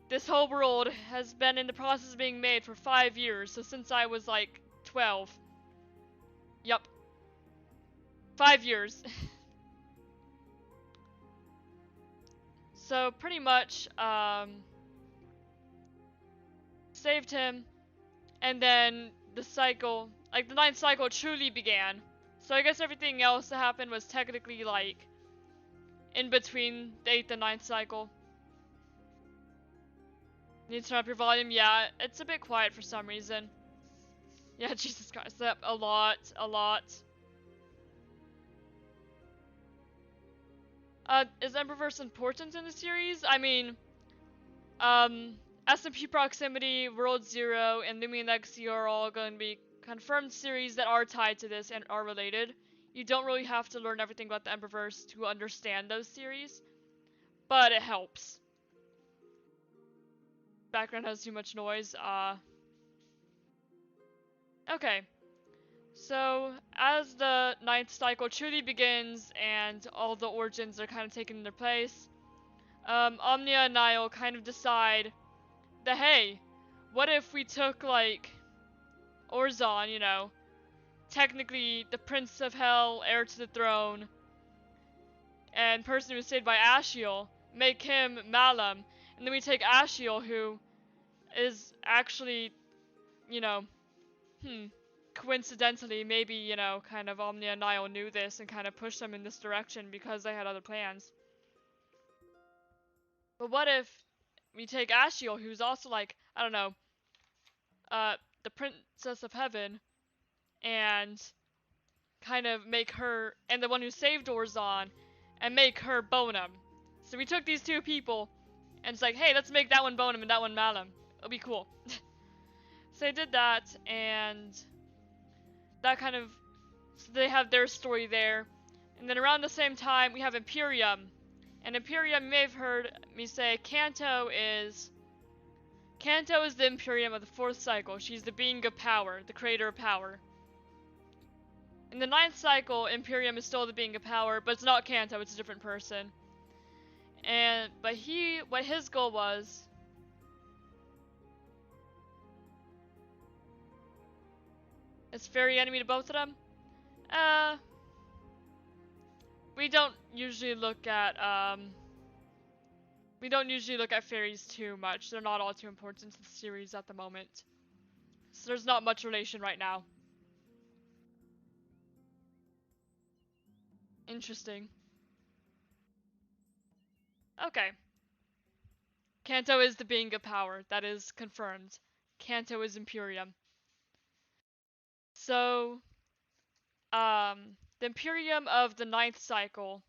This whole world has been in the process of being made for 5 years, so since I was, like, 12. Yup. 5 years. So, pretty much, saved him, and then the cycle, like the 9th cycle truly began. So I guess everything else that happened was technically like in between the 8th and 9th cycle. Need to turn up your volume? Yeah, it's a bit quiet for some reason. Yeah, Jesus Christ, yep, a lot. Is Emberverse important in the series? I mean, SMP Proximity, World Zero, and Lumion Legacy are all going to be confirmed series that are tied to this and are related. You don't really have to learn everything about the Emberverse to understand those series, but it helps. Background has too much noise. Okay. So, as the 9th cycle truly begins and all the origins are kind of taking their place, Omnia and Nile kind of decide that, hey, what if we took, like, Orzon, you know, technically the Prince of Hell, heir to the throne, and person who was saved by Ashiel, make him Malum, and then we take Ashiel, who is actually, you know, coincidentally, maybe, you know, kind of Omnia and Nile knew this and kind of pushed them in this direction because they had other plans. But what if we take Ashiel, who's also like, I don't know, the Princess of Heaven, and kind of make her, and the one who saved Orzon, and make her Bonum. So we took these 2 people, and it's like, hey, let's make that one Bonum and that one Malum. It'll be cool. So they did that, and that kind of, so they have their story there. And then around the same time, we have Imperium. And Imperium, you may have heard me say, Kanto is the Imperium of the 4th cycle. She's the being of power, the creator of power. In the 9th cycle, Imperium is still the being of power, but it's not Kanto, it's a different person. But what his goal was... It's very enemy to both of them? We don't usually look at, fairies too much. They're not all too important to the series at the moment. So there's not much relation right now. Interesting. Okay. Kanto is the being of power. That is confirmed. Kanto is Imperium. So, the Imperium of the 9th cycle,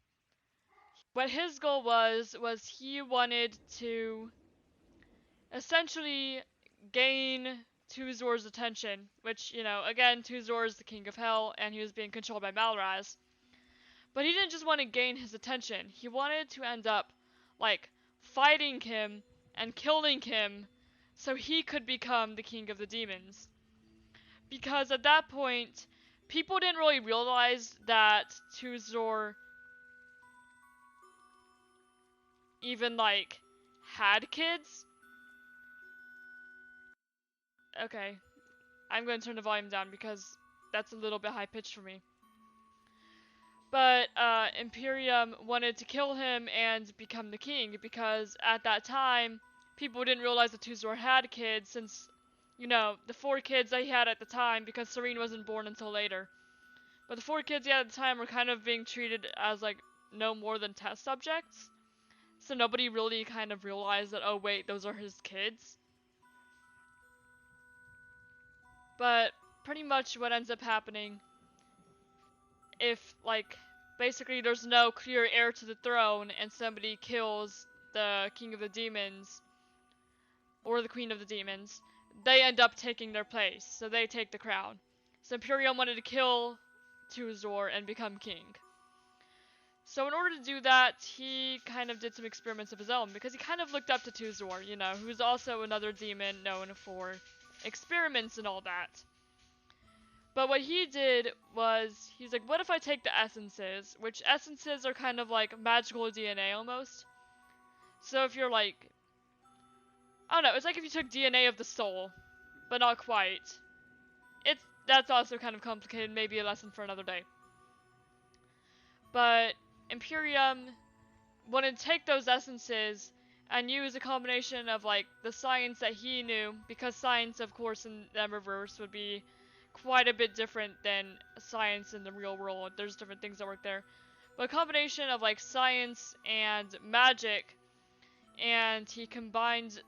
what his goal was he wanted to essentially gain Tuzor's attention, which, you know, again, Tuzor is the king of hell, and he was being controlled by Malraz. But he didn't just want to gain his attention, he wanted to end up, like, fighting him and killing him so he could become the king of the demons. Because at that point, people didn't really realize that Tuzor even, like, had kids. Okay, I'm going to turn the volume down because that's a little bit high-pitched for me. But Imperium wanted to kill him and become the king because at that time, people didn't realize that Tuzor had kids since, you know, the 4 kids that he had at the time, because Serene wasn't born until later. But the 4 kids he had at the time were kind of being treated as, like, no more than test subjects. So nobody really kind of realized that, oh wait, those are his kids. But pretty much what ends up happening, if, like, basically there's no clear heir to the throne and somebody kills the king of the demons or the queen of the demons, they end up taking their place, so they take the crown. So Imperium wanted to kill Tuzor and become king. So in order to do that, he kind of did some experiments of his own, because he kind of looked up to Tuzor, you know, who's also another demon known for experiments and all that. But what he did was, he's like, what if I take the essences, which essences are kind of like magical DNA almost. So if you're like, I don't know, it's like if you took DNA of the soul, but not quite. That's also kind of complicated, maybe a lesson for another day. But Imperium wanted to take those essences and use a combination of, like, the science that he knew, because science, of course, in the Emberverse would be quite a bit different than science in the real world. There's different things that work there. But a combination of, like, science and magic, and he combined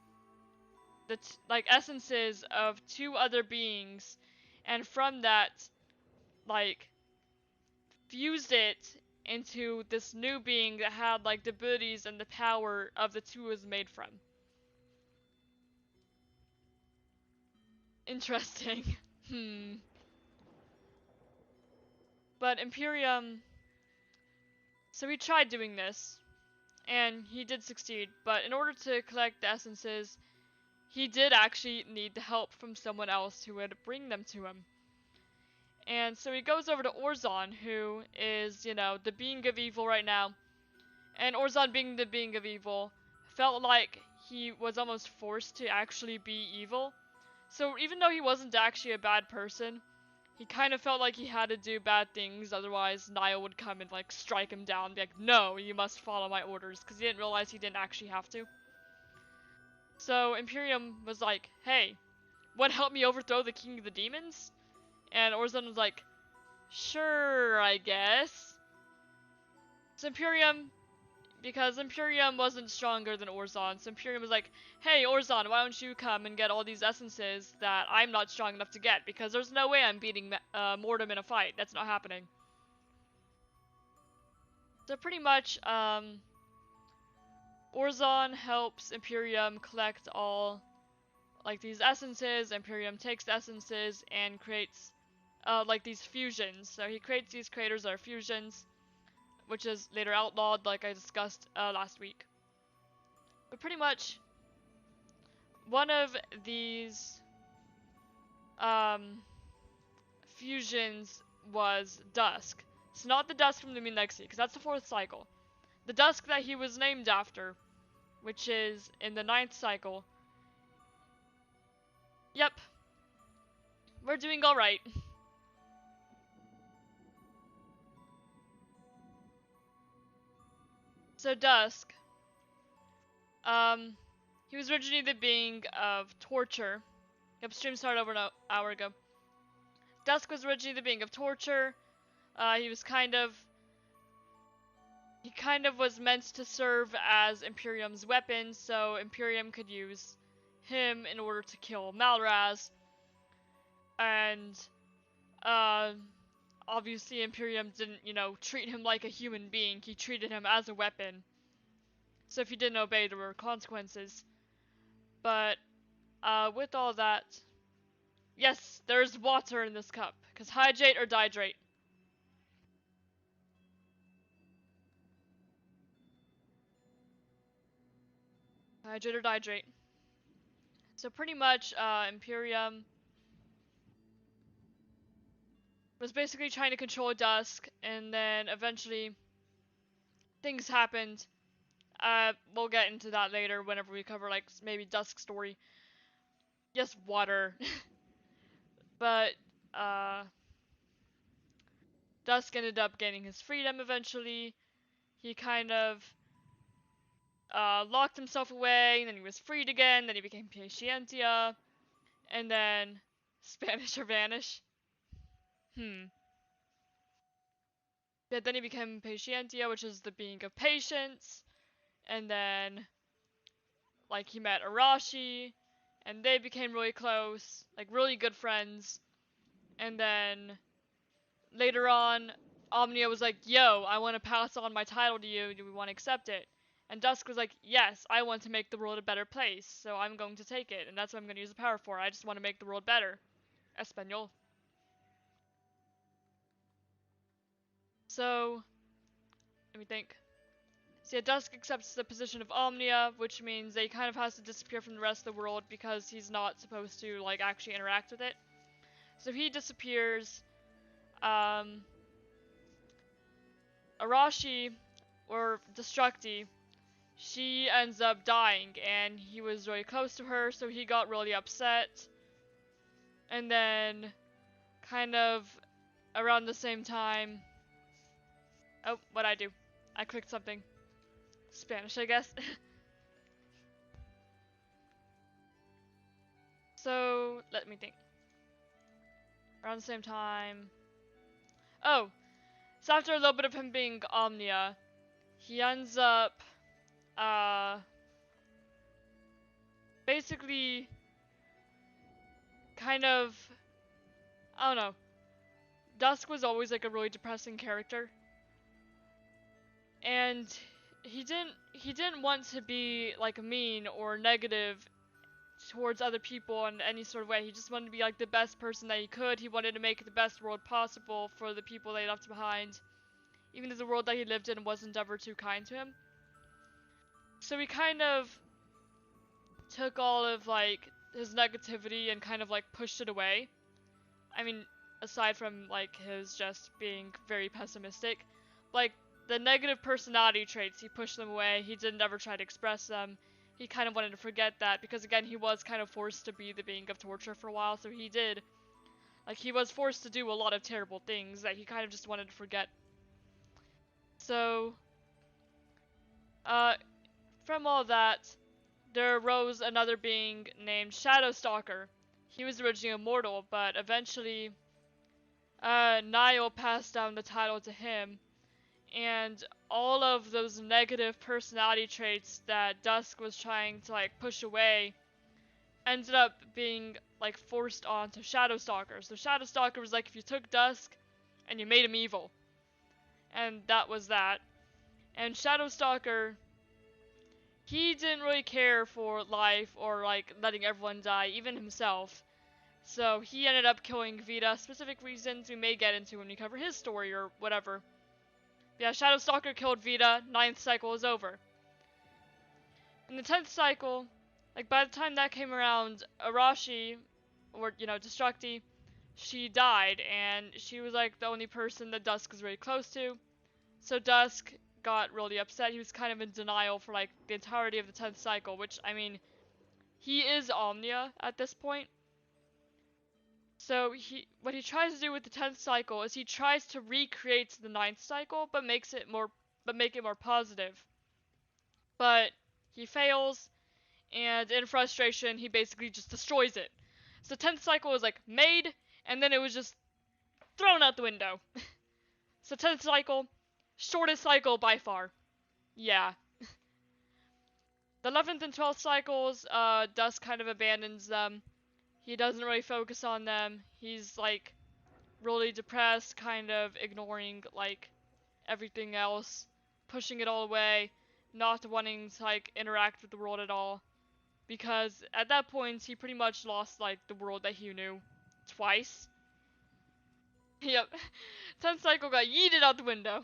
the, like, essences of 2 other beings, and from that, like, fused it into this new being that had, like, the abilities and the power of the 2 it was made from. Interesting. But Imperium... So he tried doing this, and he did succeed, but in order to collect the essences, he did actually need the help from someone else who would bring them to him. And so he goes over to Orzon, who is, you know, the being of evil right now. And Orzon, being the being of evil, felt like he was almost forced to actually be evil. So even though he wasn't actually a bad person, he kind of felt like he had to do bad things, otherwise Niall would come and, like, strike him down and be like, no, you must follow my orders, because he didn't realize he didn't actually have to. So Imperium was like, hey, want to help me overthrow the king of the demons? And Orzon was like, sure, I guess. So Imperium, because Imperium wasn't stronger than Orzon, so Imperium was like, hey Orzon, why don't you come and get all these essences that I'm not strong enough to get, because there's no way I'm beating Mortem in a fight. That's not happening. So pretty much, Orzon helps Imperium collect all, like, these essences. Imperium takes the essences and creates, like, these fusions. So he creates these creators that are fusions, which is later outlawed, like I discussed last week. But pretty much, one of these fusions was Dusk. It's not the Dusk from the Moonlight Sea, because that's the 4th cycle. The Dusk that he was named after, which is in the 9th cycle. Yep. We're doing alright. So Dusk, he was originally the being of torture. Yep, stream started over an hour ago. Dusk was originally the being of torture. He kind of was meant to serve as Imperium's weapon, so Imperium could use him in order to kill Malraz. And, obviously Imperium didn't, treat him like a human being. He treated him as a weapon. So if he didn't obey, there were consequences. But, with all that, yes, there's water in this cup. Because hydrate or dihydrate. Hydrate or dihydrate. So pretty much, Imperium was basically trying to control Dusk, and then eventually things happened. We'll get into that later whenever we cover, like, maybe Dusk's story. Yes, water. But, Dusk ended up gaining his freedom eventually. He kind of, locked himself away, and then he was freed again, then he became Patientia, and then Spanish or Vanish. But then he became Patientia, which is the being of patience, and then, like, he met Arashi, and they became really close, like, really good friends, and then, later on, Omnia was like, yo, I want to pass on my title to you, do we want to accept it? And Dusk was like, yes, I want to make the world a better place, so I'm going to take it, and that's what I'm going to use the power for. I just want to make the world better. Espanol. So, let me think. So yeah, Dusk accepts the position of Omnia, which means that he kind of has to disappear from the rest of the world because he's not supposed to, like, actually interact with it. So he disappears. Arashi, or Destructi, she ends up dying, and he was really close to her, so he got really upset. And then, kind of around the same time... Oh, what'd I do? I clicked something. Spanish, I guess. So, let me think. Around the same time... Oh! So after a little bit of him being Omnia, he ends up, basically, kind of, I don't know. Dusk was always, like, a really depressing character. And he didn't want to be, like, mean or negative towards other people in any sort of way. He just wanted to be, like, the best person that he could. He wanted to make the best world possible for the people that he left behind, even if the world that he lived in wasn't ever too kind to him. So he kind of took all of, like, his negativity and kind of, like, pushed it away. I mean, aside from, like, his just being very pessimistic, like, the negative personality traits, he pushed them away. He didn't ever try to express them. He kind of wanted to forget that, because again, he was kind of forced to be the being of torture for a while, so he did. Like, he was forced to do a lot of terrible things that he kind of just wanted to forget. So, from all that, there arose another being named Shadowstalker. He was originally immortal, but eventually, Niall passed down the title to him, and all of those negative personality traits that Dusk was trying to, like, push away ended up being, like, forced onto Shadowstalker. So Shadowstalker was like if you took Dusk and you made him evil. And that was that. And Shadowstalker, he didn't really care for life or, like, letting everyone die, even himself. So he ended up killing Vita. Specific reasons we may get into when we cover his story or whatever. Yeah, Shadowstalker killed Vita. 9th cycle is over. In the 10th cycle, like, by the time that came around, Arashi, or, Destructi, she died, and she was like the only person that Dusk was really close to. So Dusk got really upset. He was kind of in denial for like the entirety of the 10th cycle, which, I mean, he is Omnia at this point. So what he tries to do with the 10th cycle is he tries to recreate the 9th cycle, but make it more positive. But he fails, and in frustration, he basically just destroys it. So 10th cycle was like made, and then it was just thrown out the window. So 10th cycle, shortest cycle by far. Yeah. The 11th and 12th cycles, Dusk kind of abandons them. He doesn't really focus on them. He's like really depressed, kind of ignoring like everything else, pushing it all away, not wanting to like interact with the world at all. Because at that point, he pretty much lost like the world that he knew twice. Yep. 10th cycle got yeeted out the window.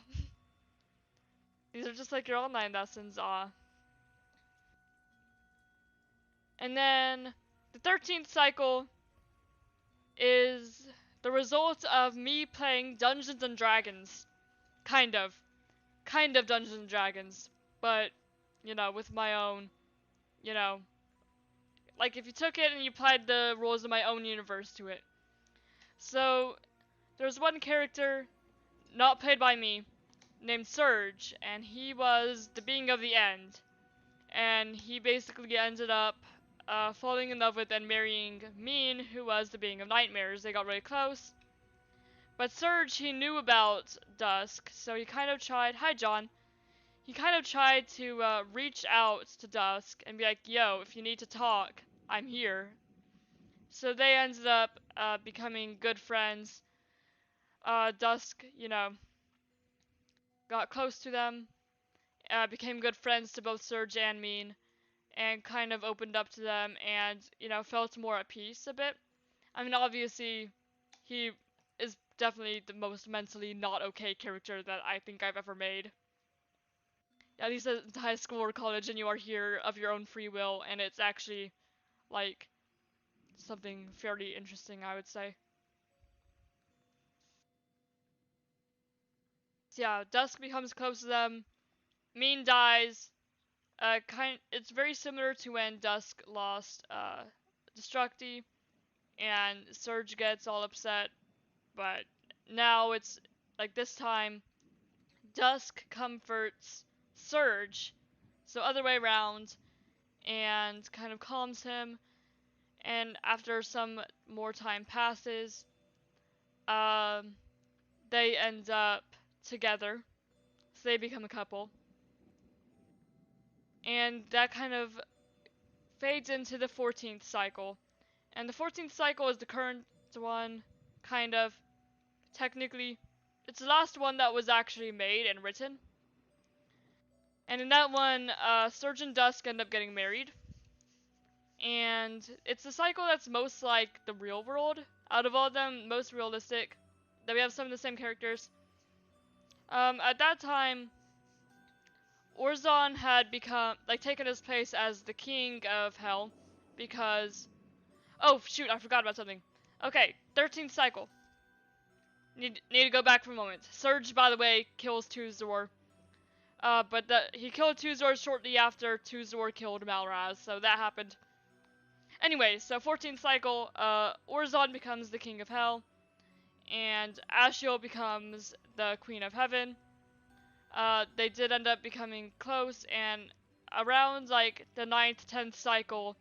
These are just like your online lessons, And then the 13th cycle is the result of me playing Dungeons and Dragons. Kind of. Kind of Dungeons and Dragons. But, you know, with my own, you know, like if you took it and you applied the rules of my own universe to it. So, there's one character, not played by me, named Surge, and he was the being of the end. And he basically ended up falling in love with and marrying Mean, who was the being of nightmares. They got really close. But Surge, he knew about Dusk, so he kind of tried. Hi, John. He kind of tried to reach out to Dusk and be like, yo, if you need to talk, I'm here. So they ended up becoming good friends. Dusk, you know, got close to them, became good friends to both Surge and Mean, and kind of opened up to them and, you know, felt more at peace a bit. I mean, obviously, he is definitely the most mentally not okay character that I think I've ever made. At least at high school or college, and you are here of your own free will, and it's actually, like, something fairly interesting, I would say. So yeah, Dusk becomes close to them, Mean dies, it's very similar to when Dusk lost, Destructi, and Surge gets all upset, but now it's, like, this time, Dusk comforts Surge, so other way around, and kind of calms him, and after some more time passes, um, they end up together, so they become a couple, and that kind of fades into the 14th cycle, and the 14th cycle is the current one, kind of, technically. It's the last one that was actually made and written. And in that one, Surge and Dusk end up getting married. And it's the cycle that's most like the real world. Out of all of them, most realistic. That we have some of the same characters. At that time, Orzon had become, like, taken his place as the king of hell. Because, oh shoot, I forgot about something. Okay, 13th cycle. Need to go back for a moment. Surge, by the way, kills Tuzor. But he killed Tuzor shortly after Tuzor killed Malraz, so that happened. Anyway, so 14th cycle, Orzon becomes the King of Hell, and Ashiel becomes the Queen of Heaven. They did end up becoming close, and around, like, the 9th, 10th cycle,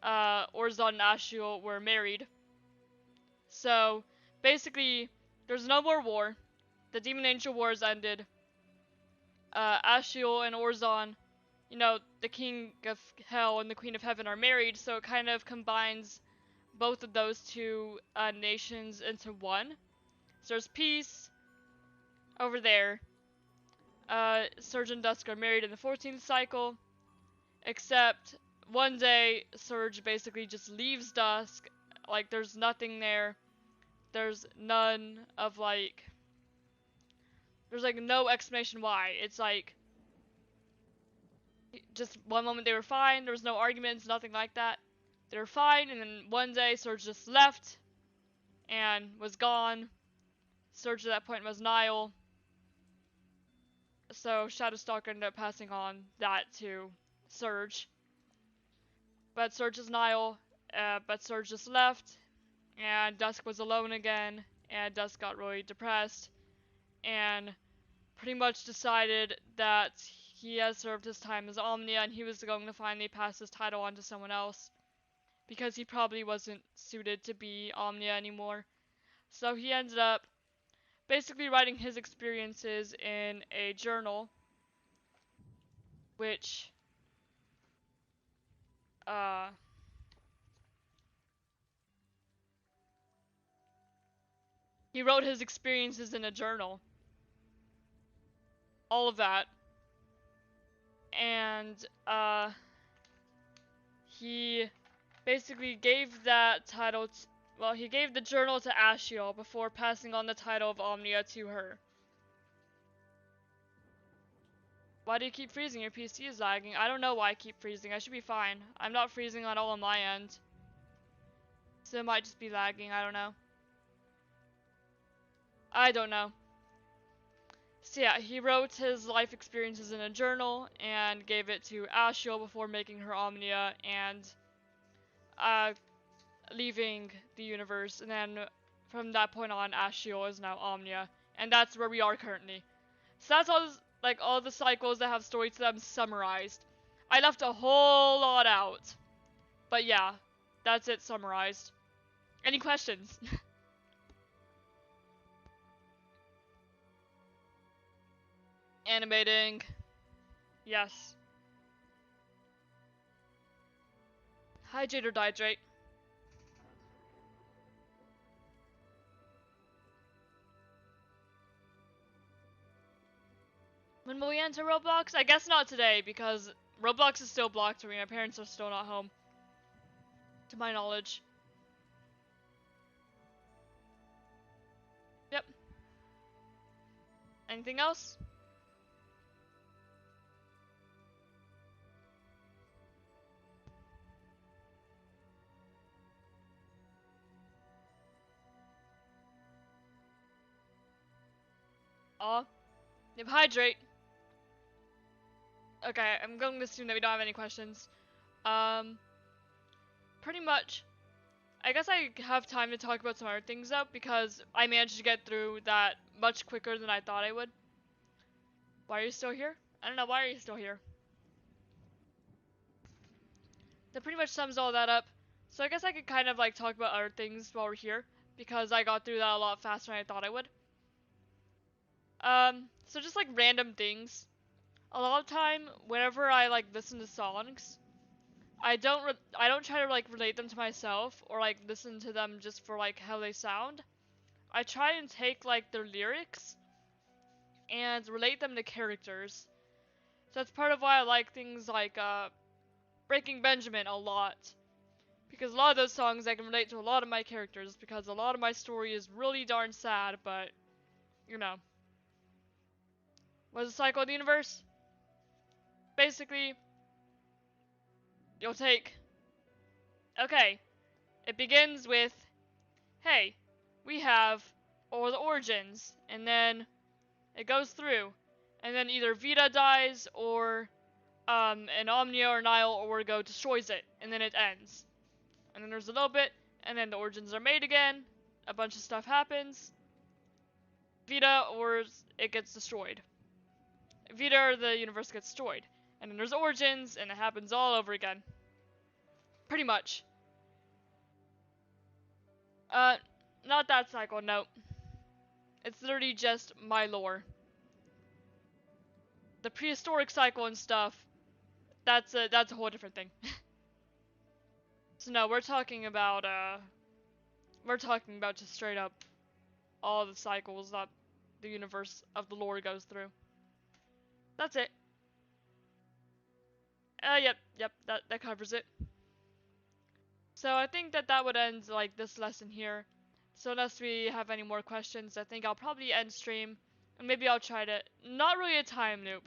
Orzon and Ashiel were married. So, basically, there's no more war. The Demon Angel Wars ended. Ashiel and Orzon, you know, the King of Hell and the Queen of Heaven are married, so it kind of combines both of those two nations into one. So there's peace over there. Surge and Dusk are married in the 14th cycle, except one day Surge basically just leaves Dusk. Like, there's nothing there. There's none of, like, there's, like, no explanation why. It's like, just one moment they were fine, there was no arguments, nothing like that. They were fine, and then one day Surge just left, and was gone. Surge at that point was Niall. So Shadowstalker ended up passing on that to Surge. But Surge is Niall, but Surge just left, and Dusk was alone again, and Dusk got really depressed, and pretty much decided that he has served his time as Omnia, and he was going to finally pass his title on to someone else, because he probably wasn't suited to be Omnia anymore. So he ended up basically writing his experiences in a journal, which, uh, he wrote his experiences in a journal. All of that. And, he basically gave that title, well, he gave the journal to Ashiel before passing on the title of Omnia to her. Why do you keep freezing? Your PC is lagging. I don't know why I keep freezing. I should be fine. I'm not freezing at all on my end. So it might just be lagging. I don't know. I don't know. So yeah, he wrote his life experiences in a journal and gave it to Ashiel before making her Omnia and uh, leaving the universe. And then from that point on, Ashiel is now Omnia. And that's where we are currently. So that's all, like, all the cycles that have story to them summarized. I left a whole lot out. But yeah, that's it summarized. Any questions? Animating. Yes. Hydrate or dihydrate. When will we enter Roblox? I guess not today, because Roblox is still blocked for me. My parents are still not home. To my knowledge. Yep. Anything else? Yep, hydrate. Okay, I'm going to assume that we don't have any questions. Pretty much. I guess I have time to talk about some other things though, because I managed to get through that much quicker than I thought I would. Why are you still here? I don't know, why are you still here? That pretty much sums all that up. So I guess I could kind of like talk about other things while we're here, because I got through that a lot faster than I thought I would. So just like random things. A lot of time, whenever I like listen to songs, I don't try to like relate them to myself or like listen to them just for like how they sound. I try and take like their lyrics and relate them to characters. So that's part of why I like things like Breaking Benjamin a lot. Because a lot of those songs I can relate to a lot of my characters, because a lot of my story is really darn sad, but you know. What's the cycle of the universe? Basically, you'll take, okay, it begins with, hey, we have all the origins, and then it goes through, and then either Vita dies, or an Omnia or Nile or Orgo destroys it, and then it ends. And then there's a little bit, and then the origins are made again, a bunch of stuff happens, Vita or it gets destroyed. Vita or the universe gets destroyed. And then there's origins, and it happens all over again. Pretty much. Uh, not that cycle, no. It's literally just my lore. The prehistoric cycle and stuff, that's a whole different thing. So no, we're talking about just straight up all the cycles that the universe of the lore goes through. That's it. Yep, that covers it. So I think that would end like this lesson here. So unless we have any more questions, I think I'll probably end stream. And maybe I'll try to, not really a time loop.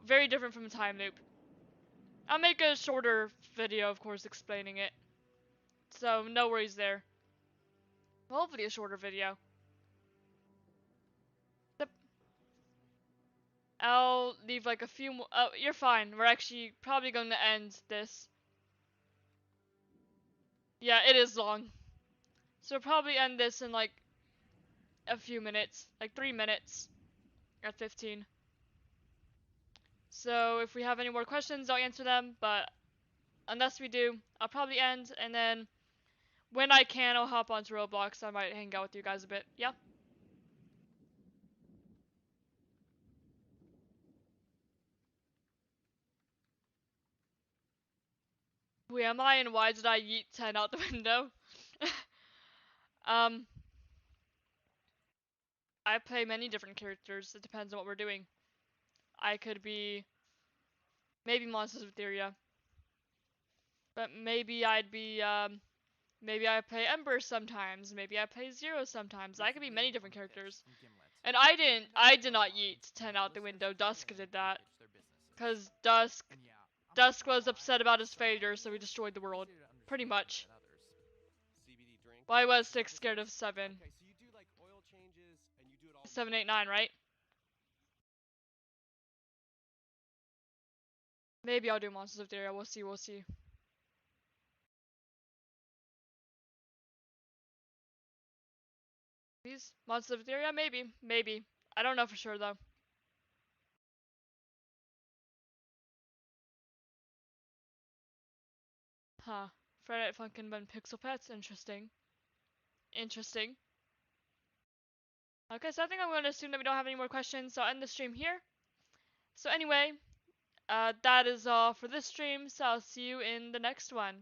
Very different from a time loop. I'll make a shorter video, of course, explaining it. So no worries there. Hopefully a shorter video. Yep. I'll leave like a few more. Oh, you're fine. We're actually probably going to end this. Yeah, it is long. So we'll probably end this in like a few minutes. Like 3 minutes at 15. So if we have any more questions, I'll answer them. But unless we do, I'll probably end. And then when I can, I'll hop onto Roblox. I might hang out with you guys a bit. Yeah? Who am I and why did I yeet 10 out the window? um, I play many different characters. It depends on what we're doing. I could be maybe Monsters of Etheria. But maybe I'd be, maybe I play Ember sometimes. Maybe I play Zero sometimes. I could be many different characters. And I did not yeet 10 out the window. Dusk did that. Because Dusk was upset about his failure, so he destroyed the world. Pretty much. Well, I was 6, scared of 7. 7, 8, 9, right? Maybe I'll do Monsters of Etheria. We'll see, we'll see. These Monsters of Etheria? Maybe. Maybe. I don't know for sure, though. Huh. Friday Night Funkin' and Pixel Pets? Interesting. Interesting. Okay, so I think I'm going to assume that we don't have any more questions, so I'll end the stream here. So anyway, that is all for this stream, so I'll see you in the next one.